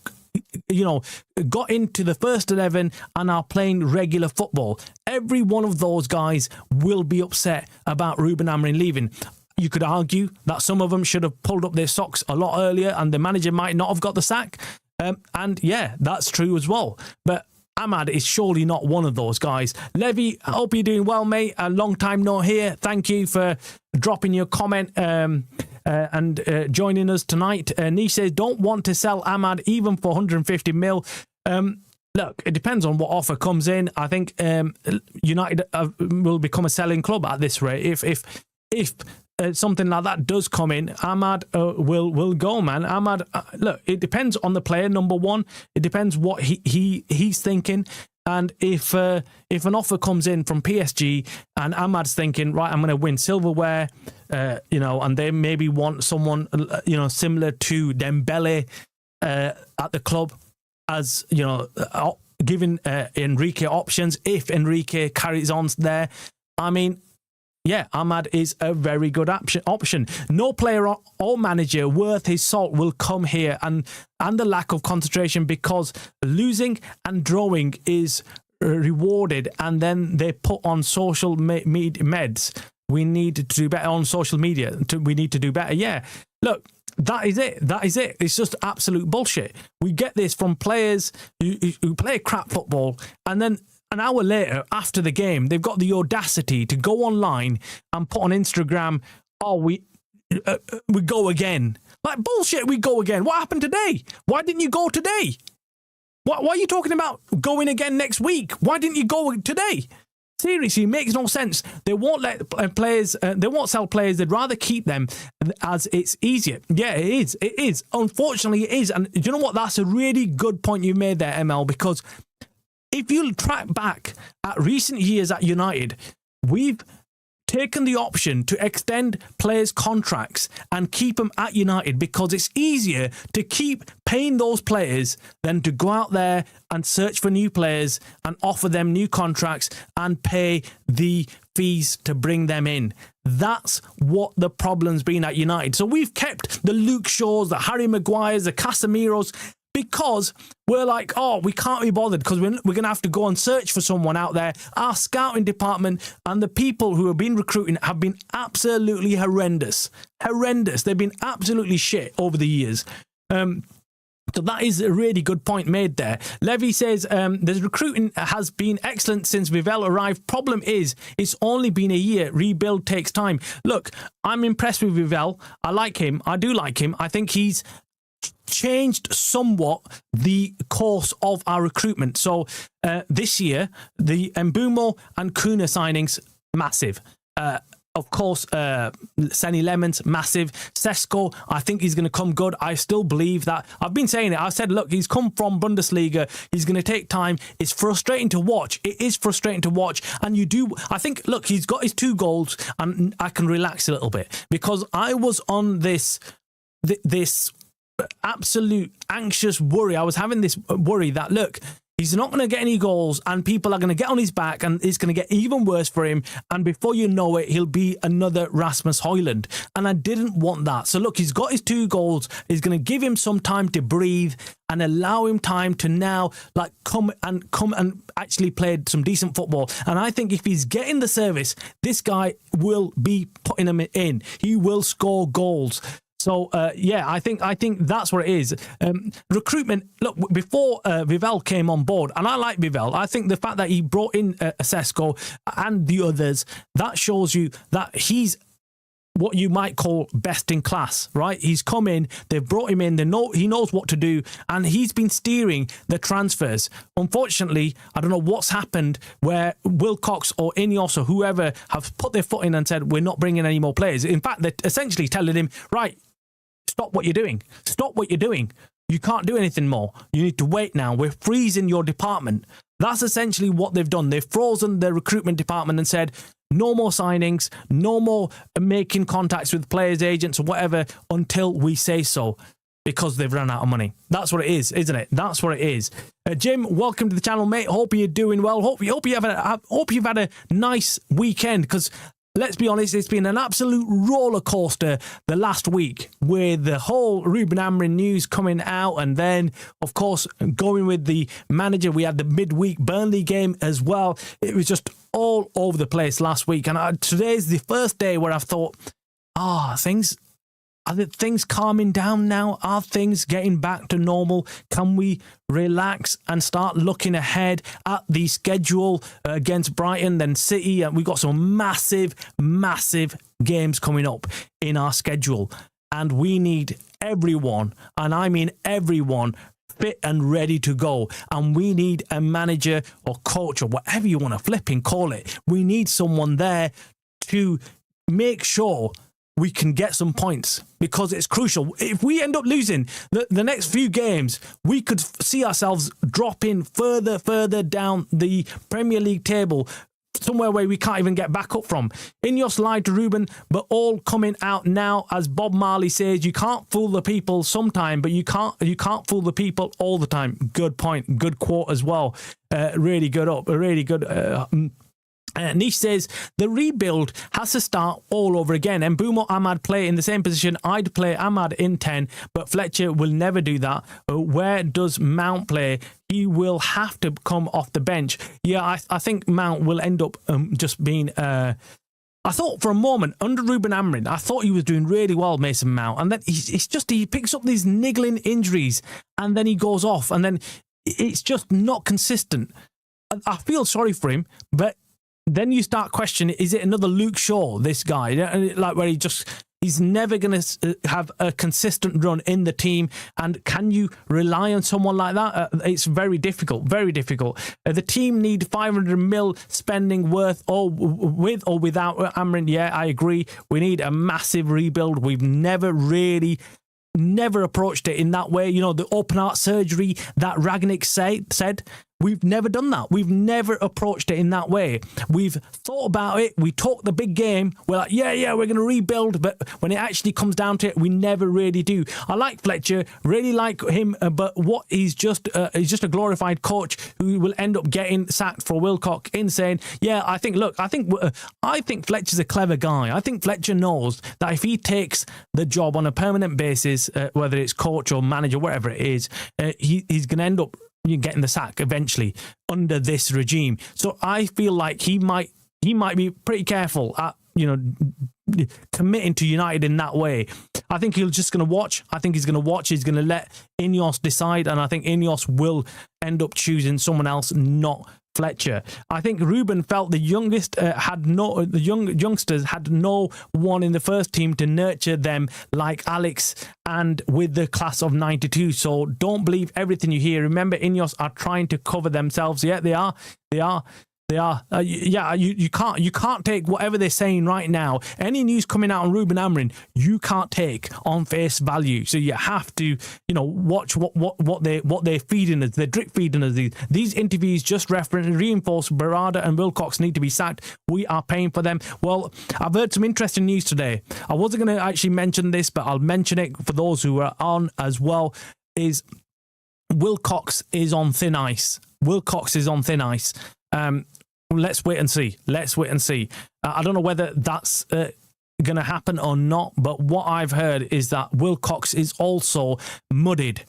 got into the first 11 and are playing regular football. Every one of those guys will be upset about Ruben Amorim leaving. You could argue that some of them should have pulled up their socks a lot earlier and the manager might not have got the sack. And yeah, that's true as well. But Amad is surely not one of those guys. Levy, I hope you're doing well, mate. A long time no here. Thank you for dropping your comment and joining us tonight. Nish says, don't want to sell Amad even for 150 mil. Look, it depends on what offer comes in. I think United will become a selling club at this rate. If something like that does come in, Amad will go, man. Amad, look, it depends on the player. Number one, it depends what he's thinking. And if an offer comes in from PSG and Amad's thinking, right, I'm going to win silverware, and they maybe want someone, similar to Dembele at the club, as giving Enrique options if Enrique carries on there. I mean, yeah, Amad is a very good option. No player or manager worth his salt will come here, and the lack of concentration, because losing and drawing is rewarded, and then they put on social meds. We need to do better on social media. We need to do better. Yeah, look. That is it. It's just absolute bullshit. We get this from players who play crap football, and then an hour later, after the game, they've got the audacity to go online and put on Instagram, we go again. Like, bullshit, we go again. What happened today? Why didn't you go today? Why are you talking about going again next week? Why didn't you go today? Seriously, it makes no sense. They won't let players, they won't sell players. They'd rather keep them as it's easier. Yeah, it is. It is. Unfortunately, it is. And do you know what? That's a really good point you made there, ML, because if you track back at recent years at United, we've taken the option to extend players' contracts and keep them at United because it's easier to keep paying those players than to go out there and search for new players and offer them new contracts and pay the fees to bring them in. That's what the problem's been at United. So we've kept the Luke Shaws, the Harry Maguires, the Casemiros, because we're like, we can't be bothered because we're going to have to go and search for someone out there. Our scouting department and the people who have been recruiting have been absolutely horrendous. Horrendous. They've been absolutely shit over the years. So that is a really good point made there. Levy says, the recruiting has been excellent since Vivell arrived. Problem is, it's only been a year. Rebuild takes time. Look, I'm impressed with Vivell. I like him. I do like him. I think he's changed somewhat the course of our recruitment. So this year, the Mbumo and Kuna signings, massive. Of course, Senny Lemons, massive. Sesko, I think he's going to come good. I still believe that. I've been saying it. I said, look, he's come from Bundesliga. He's going to take time. It's frustrating to watch. It is frustrating to watch. And I think, look, he's got his 2 goals and I can relax a little bit because I was on this absolute anxious worry. I was having this worry that, look, he's not going to get any goals and people are going to get on his back and it's going to get even worse for him. And before you know it, he'll be another Rasmus Højlund. And I didn't want that. So look, he's got his 2 goals. He's going to give him some time to breathe and allow him time to now come and actually play some decent football. And I think if he's getting the service, this guy will be putting him in. He will score goals. So, I think that's what it is. Recruitment, look, before Vivell came on board, and I like Vivell, I think the fact that he brought in Sesko and the others, that shows you that he's what you might call best in class, right? He's come in, they've brought him in, he knows what to do, and he's been steering the transfers. Unfortunately, I don't know what's happened where Wilcox or INEOS or whoever have put their foot in and said, we're not bringing any more players. In fact, they're essentially telling him, right, stop what you're doing. Stop what you're doing. You can't do anything more. You need to wait now. We're freezing your department. That's essentially what they've done. They've frozen the recruitment department and said, no more signings, no more making contacts with players, agents or whatever until we say so, because they've run out of money. That's what it is, isn't it? That's what it is. Jim, welcome to the channel, mate. Hope you're doing well. Hope you've had a nice weekend, because let's be honest, it's been an absolute roller coaster the last week with the whole Ruben Amorim news coming out, and then, of course, going with the manager. We had the midweek Burnley game as well. It was just all over the place last week. And today's the first day where I've thought, things Are the things calming down now? Are things getting back to normal? Can we relax and start looking ahead at the schedule against Brighton, then City? And we've got some massive, massive games coming up in our schedule. And we need everyone, and I mean everyone, fit and ready to go. And we need a manager or coach or whatever you want to flipping call it. We need someone there to make sure we can get some points, because it's crucial. If we end up losing the next few games, we could see ourselves dropping further down the Premier League table, somewhere where we can't even get back up from. INEOS lied to Ruben, but all coming out now. As Bob Marley says, you can't fool the people sometime, but you can't fool the people all the time. Good point. Good quote as well. Really good. Nish says, the rebuild has to start all over again. Mbeumo, Amad play in the same position. I'd play Amad in 10, but Fletcher will never do that. Where does Mount play? He will have to come off the bench. Yeah, I think Mount will end up just being... I thought for a moment, under Ruben Amorim, I thought he was doing really well, Mason Mount. And then he picks up these niggling injuries and then he goes off. And then it's just not consistent. I feel sorry for him, but then you start questioning, is it another Luke Shaw, this guy? Like where he's never going to have a consistent run in the team. And can you rely on someone like that? It's very difficult, very difficult. The team need 500 mil spending with or without Amorim. Yeah, I agree. We need a massive rebuild. We've never approached it in that way. You know, the open heart surgery that Ragnick said, we've never done that. We've never approached it in that way. We've thought about it. We talk the big game. We're like, yeah, we're going to rebuild. But when it actually comes down to it, we never really do. I like Fletcher, really like him, but what he's just a glorified coach who will end up getting sacked for Wilcock in saying, yeah, I think Fletcher's a clever guy. I think Fletcher knows that if he takes the job on a permanent basis, whether it's coach or manager, whatever it is, he's going to end up getting the sack eventually under this regime. So I feel like he might be pretty careful at committing to United in that way. I think he's just going to watch. I think he's going to watch. He's going to let INEOS decide, and I think INEOS will end up choosing someone else, not Fletcher. I think Ruben felt the youngsters had no one in the first team to nurture them like Alex and with the class of 92. So don't believe everything you hear. Remember, INEOS are trying to cover themselves. Yeah, they are. You can't take whatever they're saying right now. Any news coming out on Ruben Amorim, you can't take on face value. So you have to, watch what they're feeding us. They're drip feeding us. These interviews just reinforce Barada and Wilcox need to be sacked. We are paying for them. Well, I've heard some interesting news today. I wasn't going to actually mention this, but I'll mention it for those who are on as well. Is Wilcox is on thin ice. Let's wait and see. I don't know whether that's going to happen or not, but what I've heard is that Wilcox is also muddied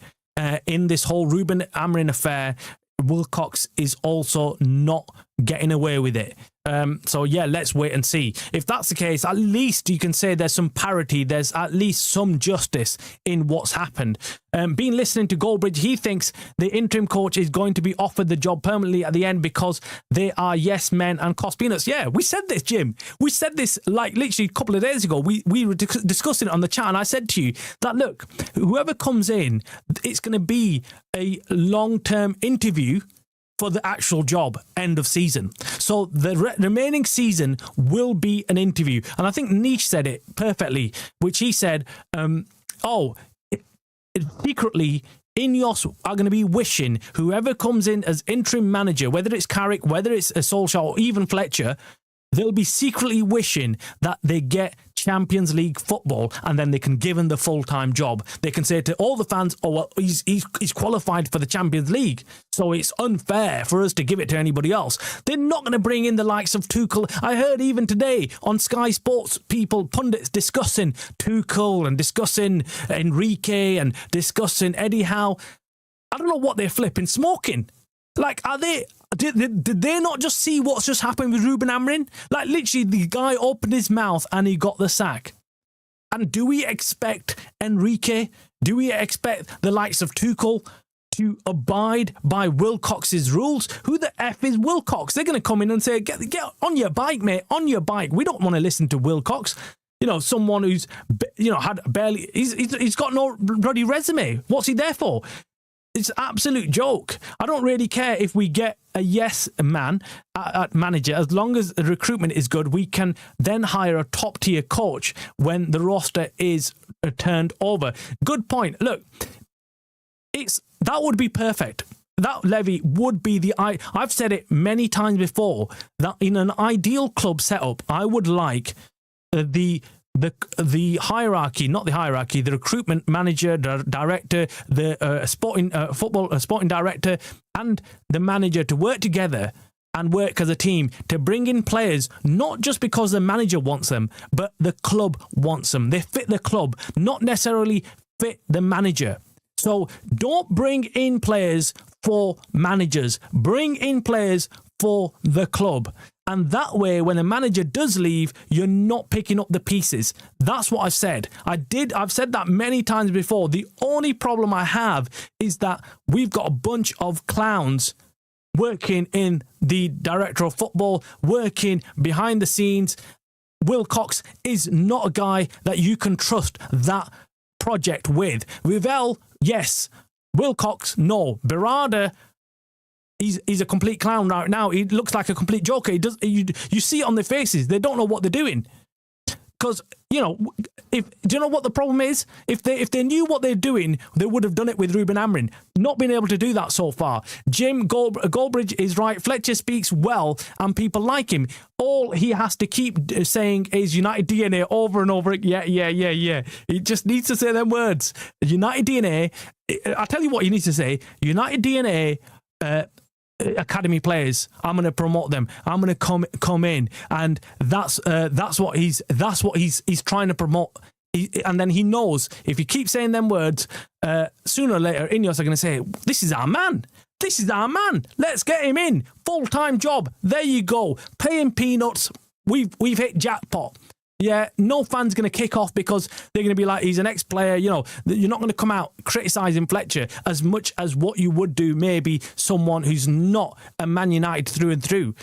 in this whole Ruben Amorim affair. Wilcox is also not getting away with it. So yeah, let's wait and see. If that's the case, at least you can say there's some parity, there's at least some justice in what's happened. Been listening to Goldbridge, he thinks the interim coach is going to be offered the job permanently at the end because they are yes men and cost peanuts. Yeah, we said this, Jim. We said this like literally a couple of days ago. We were discussing it on the chat, and I said to you that, look, whoever comes in, it's going to be a long-term interview for the actual job, end of season. So the remaining season will be an interview. And I think Nish said it perfectly, which he said, secretly, INEOS are going to be wishing whoever comes in as interim manager, whether it's Carrick, whether it's a Solskjaer or even Fletcher, they'll be secretly wishing that they get Champions League football and then they can give him the full-time job. They can say to all the fans, oh, well, he's qualified for the Champions League, so it's unfair for us to give it to anybody else. They're not going to bring in the likes of Tuchel. I heard even today on Sky Sports, pundits discussing Tuchel and discussing Enrique and discussing Eddie Howe. I don't know what they're flipping smoking. Like, did they not just see what's just happened with Ruben Amorim? Like, literally, the guy opened his mouth and he got the sack. And do we expect Enrique? Do we expect the likes of Tuchel to abide by Wilcox's rules? Who the F is Wilcox? They're going to come in and say, get on your bike, mate, on your bike. We don't want to listen to Wilcox. You know, someone who's, had barely, he's got no bloody resume. What's he there for? It's an absolute joke. I don't really care if we get a yes man at manager. As long as the recruitment is good, we can then hire a top tier coach when the roster is turned over. Good point. Look, that would be perfect. That Levy would be I've said it many times before that in an ideal club setup, I would like the hierarchy, not the hierarchy, the recruitment manager, the director, the sporting director, and the manager to work together and work as a team to bring in players, not just because the manager wants them, but the club wants them. They fit the club, not necessarily fit the manager. So don't bring in players for managers. Bring in players for the club. And that way, when a manager does leave, you're not picking up the pieces. That's what I've said. I've said that many times before. The only problem I have is that we've got a bunch of clowns working in the director of football, working behind the scenes. Wilcox is not a guy that you can trust that project with. Rivell, yes. Wilcox, no. Berardi, he's a complete clown right now. He looks like a complete joker. You see it on their faces. They don't know what they're doing. Because, do you know what the problem is? If they knew what they're doing, they would have done it with Ruben Amorim. Not been able to do that so far. Jim Goldbridge is right. Fletcher speaks well and people like him. All he has to keep saying is United DNA over and over. Yeah. He just needs to say them words. United DNA. I'll tell you what he needs to say. United DNA academy players. I'm going to promote them. I'm going to come in, and that's what he's trying to promote. And then he knows if he keeps saying them words, sooner or later, INEOS are going to say, "This is our man. This is our man. Let's get him in. Full-time job. There you go. Pay him peanuts. We've hit jackpot." Yeah, no fan's going to kick off because they're going to be like, he's an ex-player. You're not going to come out criticising Fletcher as much as what you would do maybe someone who's not a Man United through and through.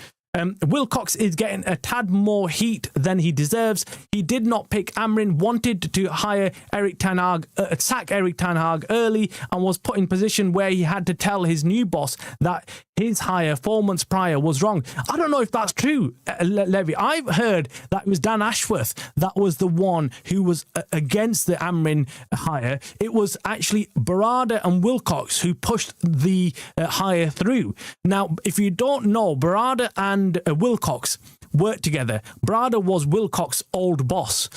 Wilcox is getting a tad more heat than he deserves. He did not pick Amorim, wanted to hire Erik ten Hag, sack Erik ten Hag early, and was put in position where he had to tell his new boss that his hire 4 months prior was wrong. I don't know if that's true, Levy. I've heard that it was Dan Ashworth that was the one who was against the Amorim hire. It was actually Berardi and Wilcox who pushed the hire through. Now, if you don't know, Berardi and Wilcox worked together. Berardi was Wilcox's old boss.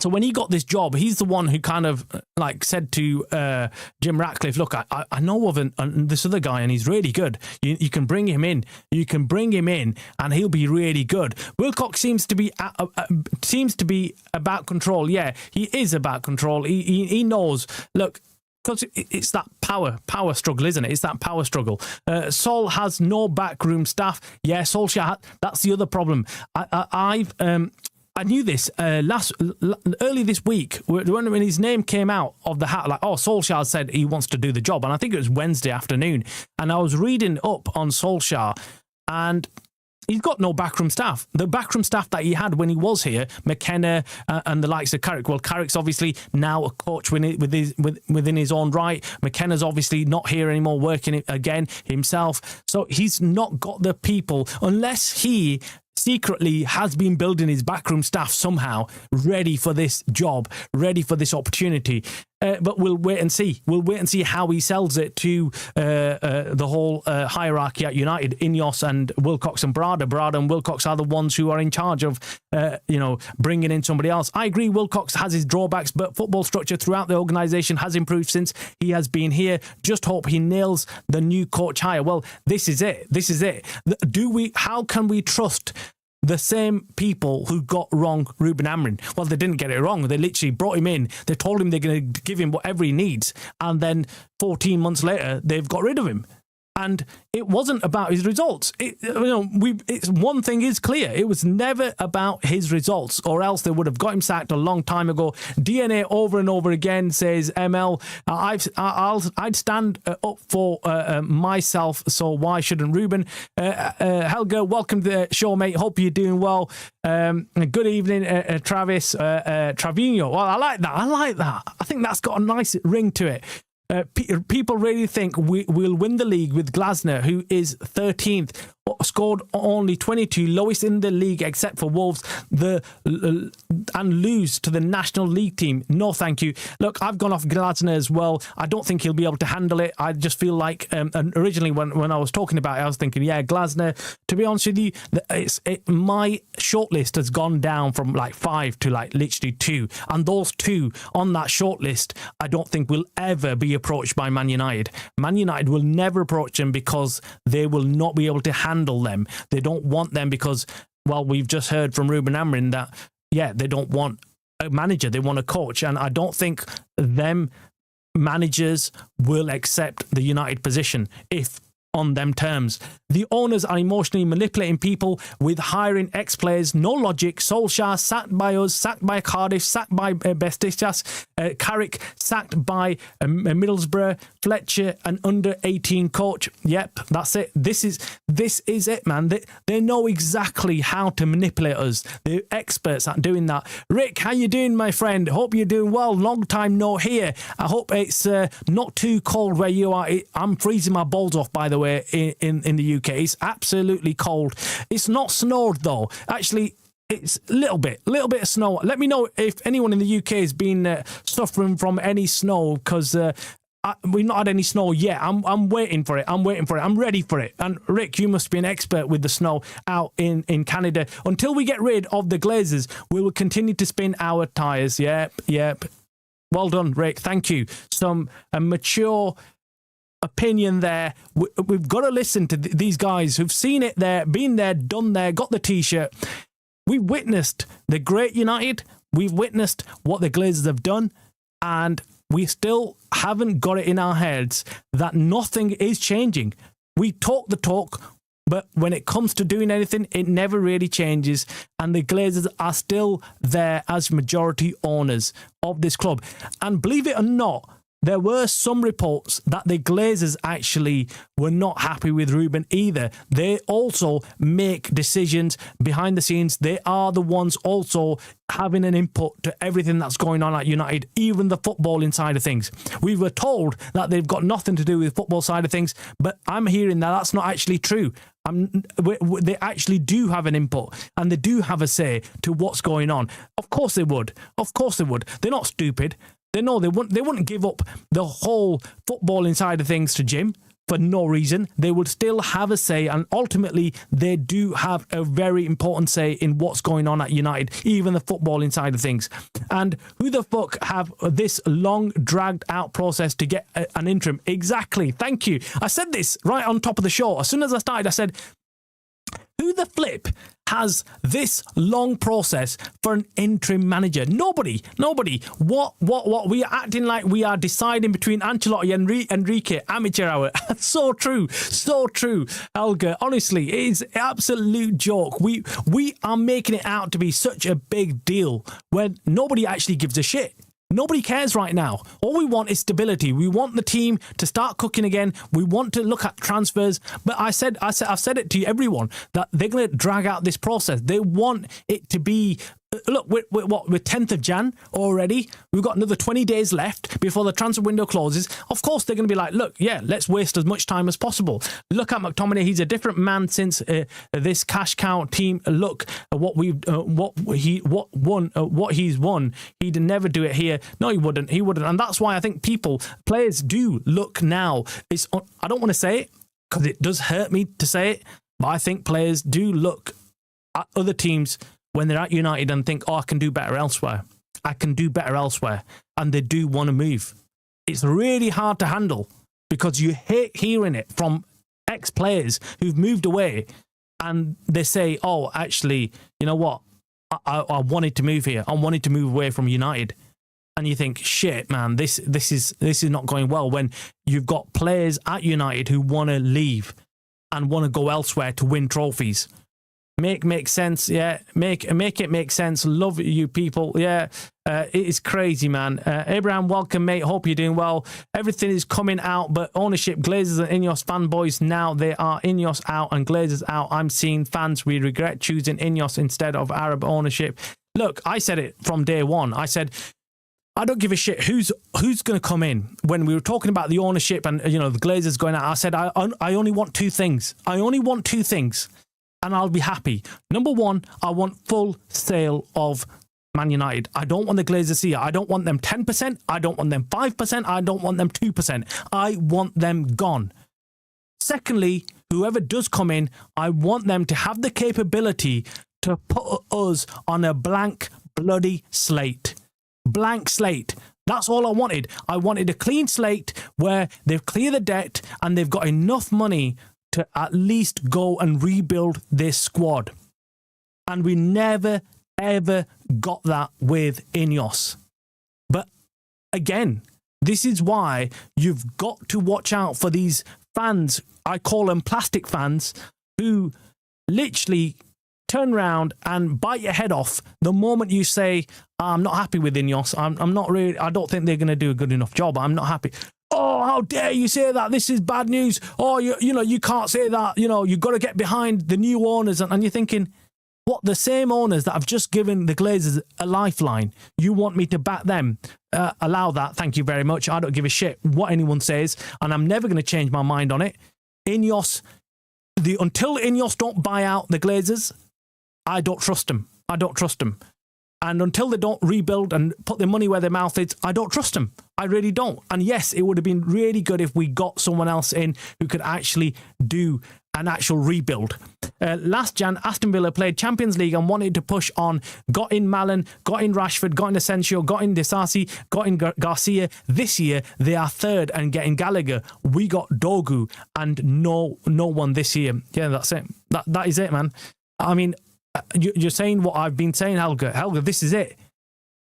So when he got this job, he's the one who kind of said to Jim Ratcliffe, "Look, I know of this other guy, and he's really good. You can bring him in. You can bring him in, and he'll be really good." Wilcox seems to be about control. Yeah, he is about control. He knows. Look. Because it's that power struggle, isn't it? It's that power struggle. Sol has no backroom staff. Yeah, Solskjaer, that's the other problem. I knew this early this week when his name came out of the hat. Solskjaer said he wants to do the job, and I think it was Wednesday afternoon. And I was reading up on Solskjaer, and he's got no backroom staff. The backroom staff that he had when he was here, McKenna and the likes of Carrick. Well, Carrick's obviously now a coach within his own right. McKenna's obviously not here anymore, working again himself. So he's not got the people, unless he secretly has been building his backroom staff somehow, ready for this job, ready for this opportunity. But we'll wait and see. We'll wait and see how he sells it to the whole hierarchy at United. INEOS and Wilcox and Berardi. Berardi and Wilcox are the ones who are in charge of, bringing in somebody else. I agree Wilcox has his drawbacks, but football structure throughout the organisation has improved since he has been here. Just hope he nails the new coach hire. Well, this is it. How can we trust the same people who got wrong Ruben Amorim? Well, they didn't get it wrong. They literally brought him in. They told him they're going to give him whatever he needs. And then 14 months later, they've got rid of him. And it wasn't about his results. It's one thing is clear. It was never about his results, or else they would have got him sacked a long time ago. DNA over and over again says, ML, I'd stand up for myself, so why shouldn't Ruben? Helga, welcome to the show, mate. Hope you're doing well. Good evening, Travis. Trevino. Well, I like that. I think that's got a nice ring to it. People really think we'll win the league with Glasner, who is 13th, scored only 22, lowest in the league except for Wolves, and lose to the National League team. No, thank you. Look, I've gone off Glasner as well. I don't think he'll be able to handle it. I just feel like originally when I was talking about it, I was thinking, yeah, Glasner. To be honest with you, my shortlist has gone down from like 5 to like literally 2, and those 2 on that shortlist, I don't think will ever be approached by Man United. Man United will never approach them because they will not be able to handle them. They don't want them because, well, we've just heard from Ruben Amorim that, yeah, they don't want a manager, they want a coach. And I don't think them managers will accept the United position if on them terms. The owners are emotionally manipulating people with hiring ex-players. No logic. Solskjaer sacked by us, sacked by Cardiff, sacked by Besiktas, Carrick sacked by Middlesbrough, Fletcher an under-18 coach. Yep, that's it. This is it, man. They know exactly how to manipulate us. They're experts at doing that. Rick, how you doing, my friend? Hope you're doing well. Long time no here. I hope it's not too cold where you are. I'm freezing my balls off, by the way, in the UK. It's absolutely cold. It's not snowed though. Actually, it's a little bit of snow. Let me know if anyone in the UK has been suffering from any snow, because we've not had any snow yet. I'm waiting for it. I'm ready for it. And Rick, you must be an expert with the snow out in Canada. Until we get rid of the glazes, we will continue to spin our tyres. Yep. Well done, Rick. Thank you. Some mature opinion there. We've got to listen to these guys who've seen it there, been there, done there, got the t-shirt. We've witnessed the great United. We've witnessed what the Glazers have done, and we still haven't got it in our heads that nothing is changing. We talk the talk, but when it comes to doing anything, it never really changes, and the Glazers are still there as majority owners of this club. And believe it or not, there were some reports that the Glazers actually were not happy with Ruben either. They also make decisions behind the scenes. They are the ones also having an input to everything that's going on at United, even the footballing side of things. We were told that they've got nothing to do with the football side of things, but I'm hearing that that's not actually true. They actually do have an input, and they do have a say to what's going on. Of course they would. They're not stupid. They know they wouldn't give up the whole footballing side of things to Jim for no reason. They would still have a say, and ultimately they do have a very important say in what's going on at United, even the footballing side of things. And who the fuck have this long dragged out process to get an interim? Exactly. Thank you. I said this right on top of the show. As soon as I started, I said, who the flip has this long process for an interim manager? Nobody. What? We are acting like we are deciding between Ancelotti and Enrique. Amateur hour. So true. Helga, honestly, it is an absolute joke. We are making it out to be such a big deal when nobody actually gives a shit. Nobody cares right now. All we want is stability. We want the team to start cooking again. We want to look at transfers. But I've said it to everyone that they're going to drag out this process. They want it to be. Look, we're 10th of Jan already. We've got another 20 days left before the transfer window closes. Of course, they're going to be like, look, yeah, let's waste as much time as possible. Look at McTominay. He's a different man since this cash cow team. Look at what he's won. He'd never do it here. No, he wouldn't. And that's why I think players do look now. I don't want to say it because it does hurt me to say it, but I think players do look at other teams when they're at United and think, I can do better elsewhere. And they do want to move. It's really hard to handle because you hate hearing it from ex-players who've moved away and they say, oh, actually, you know what? I wanted to move here. I wanted to move away from United. and you think, shit, man, this is not going well. When you've got players at United who want to leave and want to go elsewhere to win trophies. Make sense, yeah. Make it make sense. Love you people, yeah. It is crazy, man. Abraham, welcome, mate. Hope you're doing well. Everything is coming out, but ownership, Glazers and INEOS fanboys now. They are INEOS out and Glazers out. I'm seeing fans. We regret choosing INEOS instead of Arab ownership. Look, I said it from day one. I said, I don't give a shit who's going to come in. When we were talking about the ownership and, you know, the Glazers going out, I said, I only want two things. I only want two things. And I'll be happy. Number one, I want full sale of Man United. I don't want the Glazers here. I don't want them 10%. I don't want them 5%. I don't want them 2%. I want them gone. Secondly, whoever does come in, I want them to have the capability to put us on a blank bloody slate. Blank slate. That's all I wanted. I wanted a clean slate where they've cleared the debt and they've got enough money to at least go and rebuild this squad. And we never, ever got that with INEOS. But again, this is why you've got to watch out for these fans, I call them plastic fans, who literally turn around and bite your head off the moment you say, I'm not happy with INEOS. I'm not really, I don't think they're going to do a good enough job. I'm not happy. Oh, how dare you say that? This is bad news. Oh, you know, you can't say that. You know, you've got to get behind the new owners. And you're thinking, what, the same owners that have just given the Glazers a lifeline, you want me to back them? Allow that. Thank you very much. I don't give a shit what anyone says. And I'm never going to change my mind on it. INEOS, until INEOS don't buy out the Glazers, I don't trust them. I don't trust them. And until they don't rebuild and put their money where their mouth is, I don't trust them. I really don't. And yes, it would have been really good if we got someone else in who could actually do an actual rebuild. Last Jan, Aston Villa played Champions League and wanted to push on. Got in Malen, got in Rashford, got in Asensio, got in Disasi, got in Garcia. This year, they are third and getting Gallagher. We got Dogu and no one this year. Yeah, that's it. That is it, man. I mean, you're saying what I've been saying, Helga. Helga, this is it.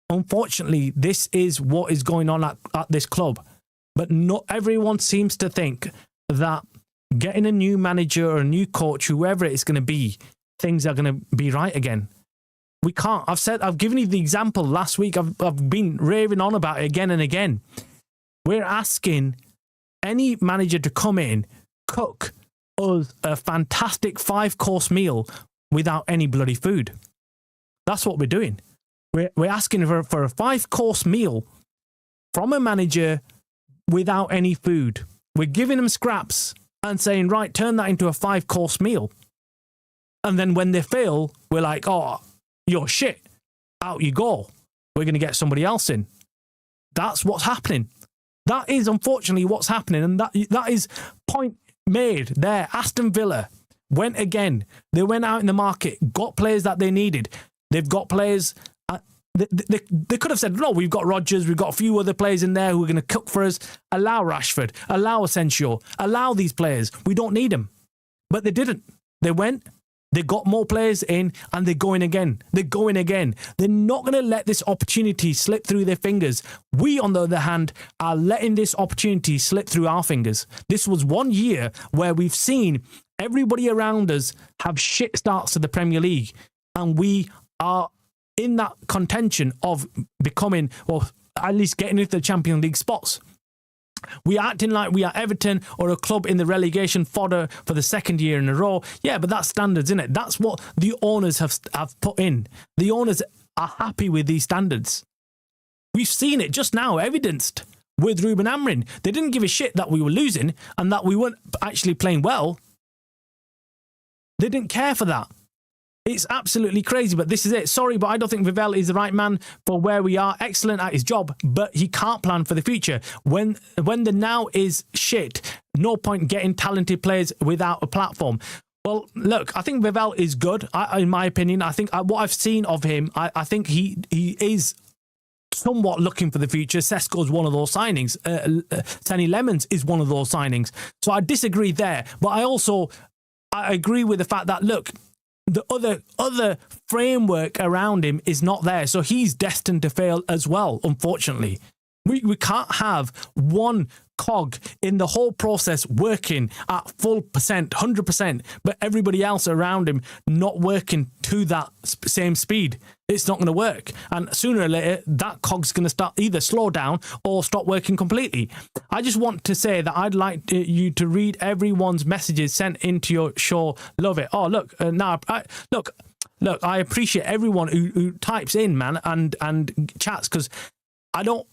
Unfortunately, this is what is going on at this club. But not everyone seems to think that getting a new manager or a new coach, whoever it is going to be, things are going to be right again. We can't. I've given you the example last week. I've been raving on about it again and again. We're asking any manager to come in, cook us a fantastic 5-course meal without any bloody food. That's what we're doing. We're asking for a 5-course meal from a manager without any food. We're giving them scraps and saying, right, turn that into a 5-course meal. And then when they fail, we're like, oh, you're shit. Out you go. We're going to get somebody else in. That's what's happening. That is unfortunately what's happening. And that is point made there. Aston Villa went again. They went out in the market, got players that they needed. They've got players. They could have said, no, we've got Rodgers, we've got a few other players in there who are going to cook for us. Allow Rashford, allow Asensio, allow these players. We don't need them. But they didn't. They went, they got more players in, and they're going again. They're going again. They're not going to let this opportunity slip through their fingers. We, on the other hand, are letting this opportunity slip through our fingers. This was 1 year where we've seen everybody around us have shit starts to the Premier League, and we are in that contention of becoming, or at least getting into the Champions League spots. We are acting like we are Everton or a club in the relegation fodder for the second year in a row. Yeah, but that's standards, isn't it? That's what the owners have put in. The owners are happy with these standards. We've seen it just now, evidenced with Ruben Amorim. They didn't give a shit that we were losing and that we weren't actually playing well. They didn't care for that. It's absolutely crazy, but this is it. Sorry, but I don't think Vivell is the right man for where we are. Excellent at his job, but he can't plan for the future. When the now is shit, no point getting talented players without a platform. Well, look, I think Vivell is good, in my opinion. I think what I've seen of him, I think he is somewhat looking for the future. Sesko's one of those signings. Tenny Lemons is one of those signings. So I disagree there, but I agree with the fact that, look, the other framework around him is not there. So he's destined to fail as well, unfortunately. We can't have one cog in the whole process working at full percent, 100%, but everybody else around him not working to that same speed. It's not going to work. And sooner or later, that cog's going to start either slow down or stop working completely. I just want to say that I'd like you to read everyone's messages sent into your show. Love it. Oh, look, look, I appreciate everyone who types in, man, and chats, because I don't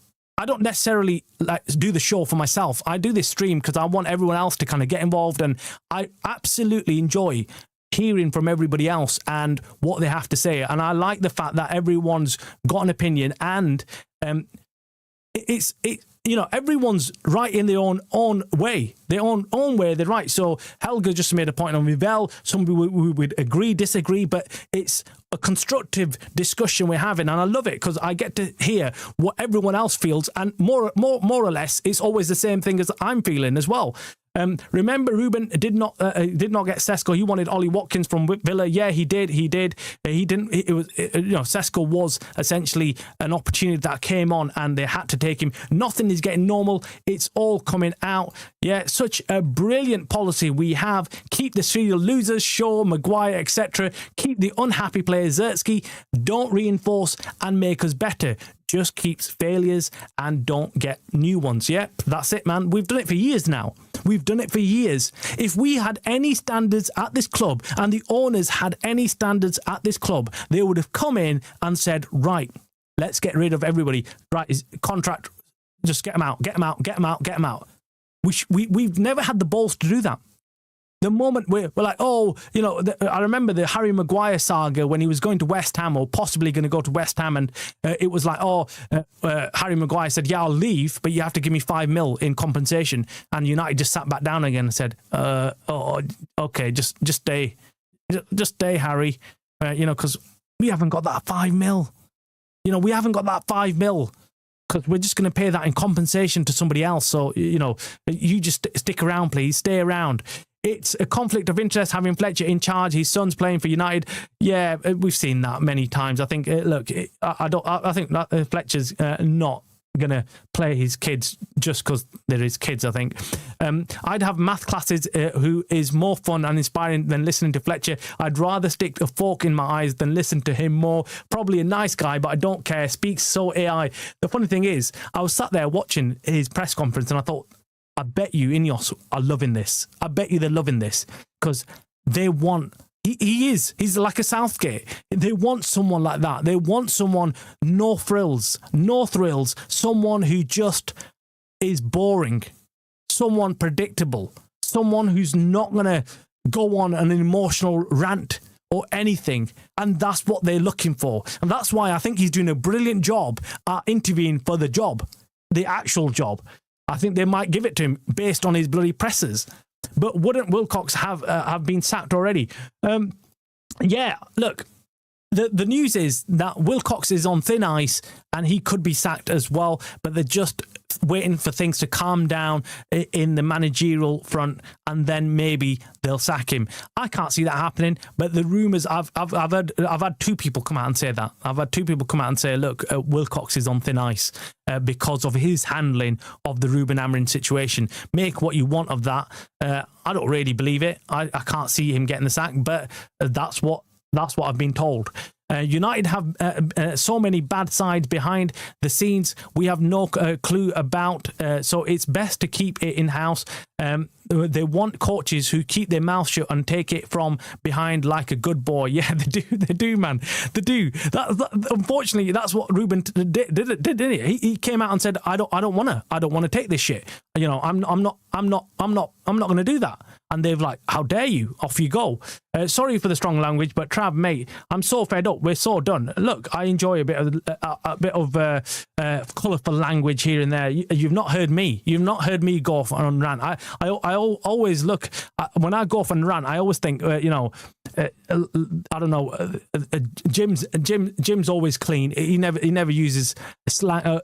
necessarily like do the show for myself. I do this stream because I want everyone else to kind of get involved, and I absolutely enjoy hearing from everybody else and what they have to say. And I like the fact that everyone's got an opinion, and everyone's right in their own way, their own way. They're right. So Helga just made a point on Vivell. Some people would agree, disagree, but it's a constructive discussion we're having, and I love it because I get to hear what everyone else feels, and more or less, it's always the same thing as I'm feeling as well. Remember, Ruben did not get Sesko. He wanted Ollie Watkins from Villa. Yeah, he did. He didn't. Sesko was essentially an opportunity that came on, and they had to take him. Nothing is getting normal. It's all coming out. Yeah, such a brilliant policy we have. Keep the serial losers, Shaw, Maguire, etc. Keep the unhappy players, Zertsky. Don't reinforce and make us better. Just keeps failures and don't get new ones. Yep, that's it, man. We've done it for years now. We've done it for years. If we had any standards at this club and the owners had any standards at this club, they would have come in and said, right, let's get rid of everybody. Right, contract, just get them out, get them out, get them out, get them out. We've never had the balls to do that. The moment we're like, I remember the Harry Maguire saga when he was going to West Ham, or possibly going to go to West Ham, and it was like, Harry Maguire said, yeah, I'll leave, but you have to give me $5 million in compensation. And United just sat back down again and said, okay, just stay. Just stay, Harry. Because we haven't got that $5 million. We haven't got that $5 million. Because we're just going to pay that in compensation to somebody else. So, you just stick around, please. Stay around. It's a conflict of interest having Fletcher in charge. His son's playing for United. Yeah, we've seen that many times. I think, I think that Fletcher's not going to play his kids just because they're his kids, I think. I'd have math classes who is more fun and inspiring than listening to Fletcher. I'd rather stick a fork in my eyes than listen to him more. Probably a nice guy, but I don't care. Speaks so AI. The funny thing is, I was sat there watching his press conference and I thought, I bet you INEOS are loving this. I bet you they're loving this because they want... He's like a Southgate. They want someone like that. They want someone, no thrills, someone who just is boring, someone predictable, someone who's not going to go on an emotional rant or anything. And that's what they're looking for. And that's why I think he's doing a brilliant job at interviewing for the job, the actual job. I think they might give it to him based on his bloody presses. But wouldn't Wilcox have been sacked already? Yeah, look, the news is that Wilcox is on thin ice and he could be sacked as well, but they're just waiting for things to calm down in the managerial front, and then maybe they'll sack him. I can't see that happening, but the rumours, I've had two people come out and say that. I've had two people come out and say, look, Wilcox is on thin ice because of his handling of the Ruben Amorim situation. Make what you want of that. I don't really believe it. I can't see him getting the sack, but that's what I've been told. United have so many bad sides behind the scenes we have no clue about, so it's best to keep it in-house. They want coaches who keep their mouth shut and take it from behind like a good boy. Yeah, they do, man. They do. That, unfortunately, that's what Ruben did, didn't he? He came out and said, I don't want to take this shit. I'm not going to do that. And they've like, how dare you? Off you go. Sorry for the strong language, but Trav, mate, I'm so fed up. We're so done. Look, I enjoy a bit of colourful language here and there. You've not heard me. You've not heard me go off on rant. I always look when I go off and rant. I always think, I don't know. Jim's always clean. He never uses slang,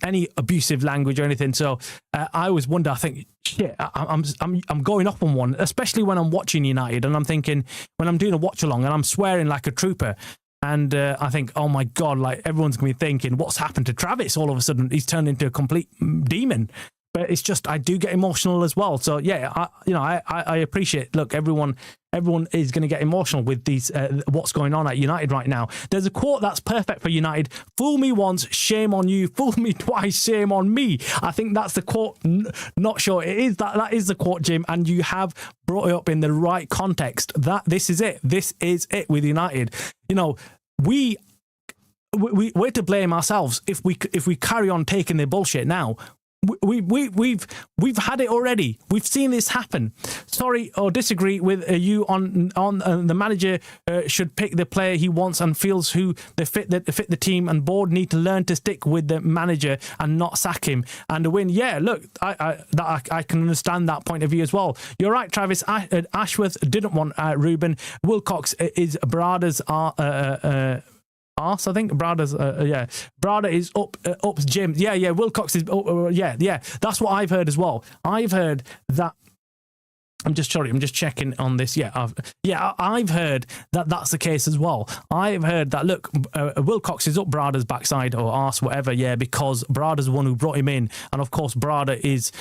any abusive language or anything. So I always wonder. I think, shit, I'm going off on one, especially when I'm watching United, and I'm thinking when I'm doing a watch along and I'm swearing like a trooper. And I think, oh my God, like everyone's going to be thinking, what's happened to Travis? All of a sudden, he's turned into a complete demon. But it's just, I do get emotional as well. So yeah, I appreciate. Look, everyone is going to get emotional with these what's going on at United right now. There's a quote that's perfect for United: "Fool me once, shame on you. Fool me twice, shame on me." I think that's the quote. Not sure it is that is the quote, Jim, and you have brought it up in the right context. This is it. This is it with United. We're to blame ourselves if we carry on taking the bullshit now. We've had it already. We've seen this happen. Sorry or disagree with you on the manager should pick the player he wants and feels who fit the team, and board need to learn to stick with the manager and not sack him and a win. Yeah, look, I can understand that point of view as well. You're right, Travis. Ashworth didn't want Ruben. Wilcox is Brada's arse, I think. Brada is up Jim. Yeah. Wilcox is yeah. That's what I've heard as well. I've heard that. I'm just checking on this. I've heard that that's the case as well. I've heard that, look, Wilcox is up Brada's backside or arse, whatever, because Brada's the one who brought him in. And of course, Brada is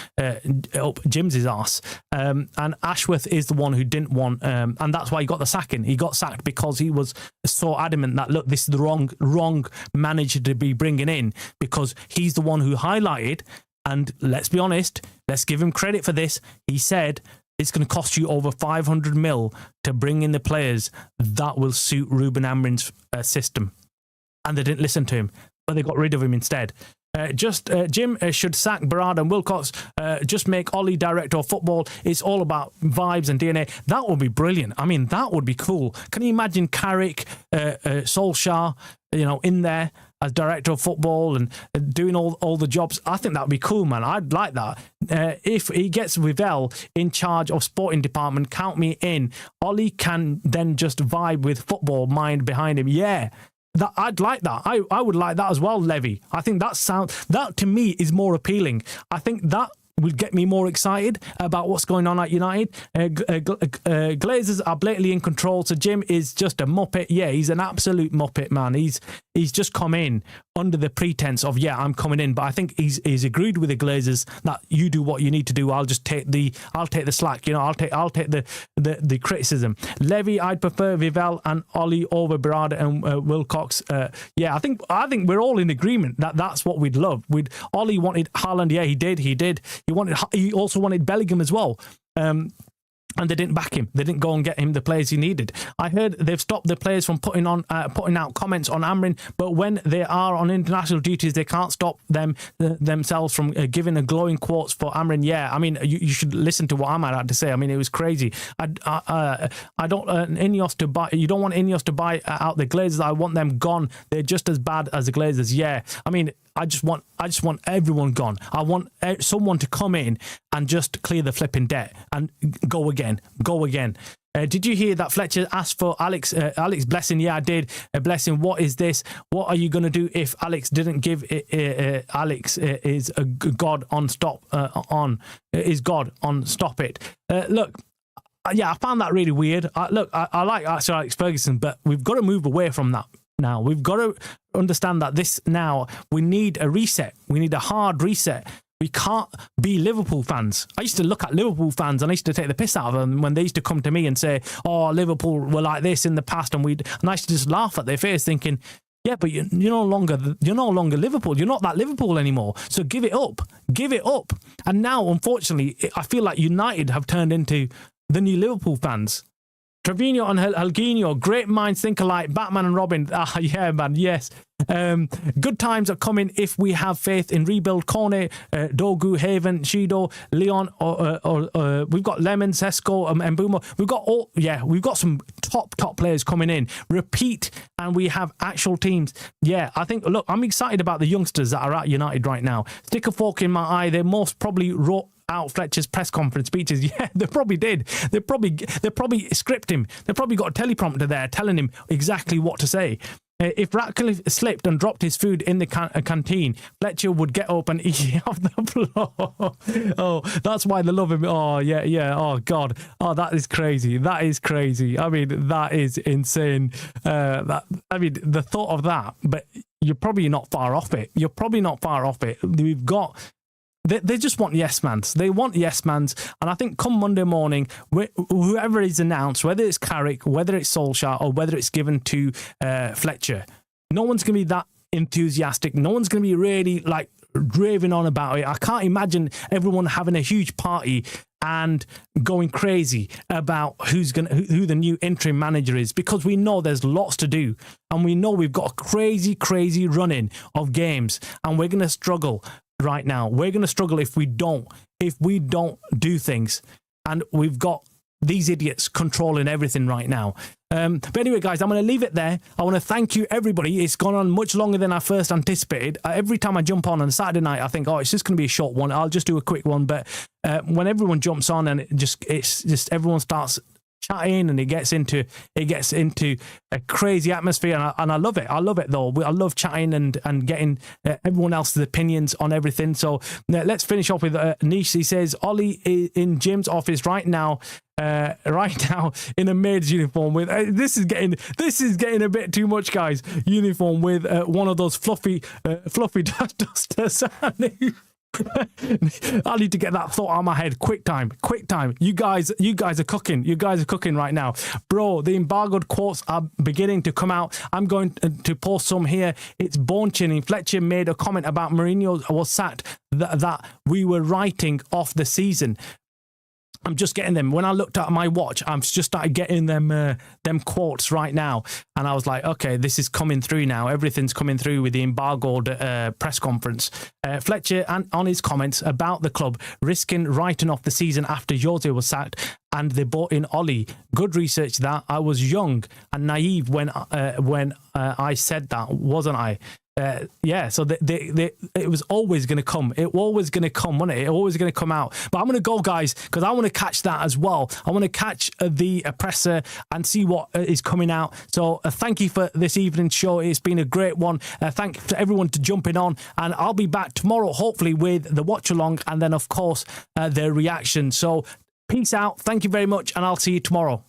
up Jim's arse. And Ashworth is the one who didn't want, and that's why he got the sacking. He got sacked because he was so adamant that, look, this is the wrong manager to be bringing in, because he's the one who highlighted, and let's be honest, let's give him credit for this. He said, it's going to cost you over 500 mil to bring in the players that will suit Ruben Amorim's system. And they didn't listen to him, but they got rid of him instead. Jim should sack Barada and Wilcox, just make Ollie director of football. It's all about vibes and DNA. That would be brilliant. I mean, that would be cool. Can you imagine Carrick, Solskjaer, in there as director of football and doing all the jobs? I think that would be cool, man. I'd like that. If he gets Rivell in charge of sporting department, count me in. Ollie can then just vibe with football mind behind him. Yeah. I'd like that. I would like that as well, Levy. I think that to me is more appealing. I think that would get me more excited about what's going on at United. Glazers are blatantly in control, so Jim is just a muppet. Yeah, he's an absolute muppet, man. He's just come in under the pretense of, I'm coming in, but I think he's agreed with the Glazers that you do what you need to do. I'll take the slack. I'll take the criticism. Levy, I'd prefer Vivell and Ollie over Barada and Wilcox. I think we're all in agreement that that's what we'd love. Ollie wanted Haaland. Yeah, he did. He also wanted Bellingham as well. And they didn't back him. They didn't go and get him the players he needed. I heard they've stopped the players from putting out comments on Amorim, but when they are on international duties, they can't stop themselves from giving a glowing quotes for Amorim. Yeah, I mean, you should listen to what Amad had to say. I mean, it was crazy. I don't INEOS to buy. You don't want INEOS to buy out the Glazers. I want them gone. They're just as bad as the Glazers. Yeah, I mean, I just want everyone gone. I want someone to come in and just clear the flipping debt and go again. Did you hear that Fletcher asked for Alex blessing? Yeah, I did. Blessing. What is this? What are you going to do if Alex didn't give Alex is a God on stop is God on stop it? Look. I found that really weird. I like Sir Alex Ferguson, but we've got to move away from that. Now, we've got to understand that we need a reset. We need a hard reset. We can't be Liverpool fans. I used to look at Liverpool fans and I used to take the piss out of them when they used to come to me and say, oh, Liverpool were like this in the past. And I used to just laugh at their face thinking, yeah, but you're no longer Liverpool. You're not that Liverpool anymore. So give it up. And now, unfortunately, I feel like United have turned into the new Liverpool fans. Trevino and Helguinho, great minds think alike. Batman and Robin. Yeah, man, yes. Good times are coming if we have faith in rebuild. Kone, Dogu, Haven, Shido, Leon, we've got Lemon, Sesko, and Mbeumo. We've got some top players coming in. Repeat, and we have actual teams. Yeah, I think, look, I'm excited about the youngsters that are at United right now. Stick a fork in my eye. They're most probably out Fletcher's press conference speeches. Yeah, they probably did. They probably script him. They probably got a teleprompter there telling him exactly what to say. If Ratcliffe slipped and dropped his food in the canteen, Fletcher would get up and eat it off the floor. Oh, that's why they love him. Oh, yeah. Oh, God. Oh, that is crazy. That is crazy. I mean, that is insane. The thought of that, but you're probably not far off it. We've got... They just want yes mans. They want yes mans. And I think come Monday morning, whoever is announced, whether it's Carrick, whether it's Solskjaer, or whether it's given to Fletcher, no one's going to be that enthusiastic. No one's going to be really like raving on about it. I can't imagine everyone having a huge party and going crazy about who the new interim manager is, because we know there's lots to do, and we know we've got a crazy run-in of games, and we're going to struggle. Right now, we're going to struggle if we don't do things, and we've got these idiots controlling everything right now. But anyway, guys, I'm going to leave it there. I want to thank you, everybody. It's gone on much longer than I first anticipated. Every time I jump on Saturday night, I think, it's just going to be a short one. I'll just do a quick one. But when everyone jumps on and it's just everyone starts chatting, and it gets into a crazy atmosphere, and I love it. I love it though. I love chatting and getting everyone else's opinions on everything. So let's finish off with Nish. He says Ollie is in Jim's office right now in a maid's uniform with this is getting a bit too much, guys. Uniform with one of those fluffy dusters. I need to get that thought out of my head. Quick time. You guys are cooking. You guys are cooking right now, bro. The embargoed quotes are beginning to come out. I'm going to post some here. It's bone chinning. Fletcher made a comment about Mourinho was sacked that we were writing off the season. I'm just getting them. When I looked at my watch, I'm just started getting them quotes right now. And I was like, okay, this is coming through now. Everything's coming through with the embargoed press conference. Fletcher, and on his comments about the club risking writing off the season after Jose was sacked and they bought in Ollie. Good research that. I was young and naive when I said that, wasn't I? So it was always going to come. It was always going to come, wasn't it? It was always going to come out. But I'm going to go, guys, because I want to catch that as well. I want to catch the presser and see what is coming out. So thank you for this evening's show. It's been a great one. Thank you to everyone to jumping on. And I'll be back tomorrow, hopefully, with the watch along and then, of course, the reaction. So peace out. Thank you very much. And I'll see you tomorrow.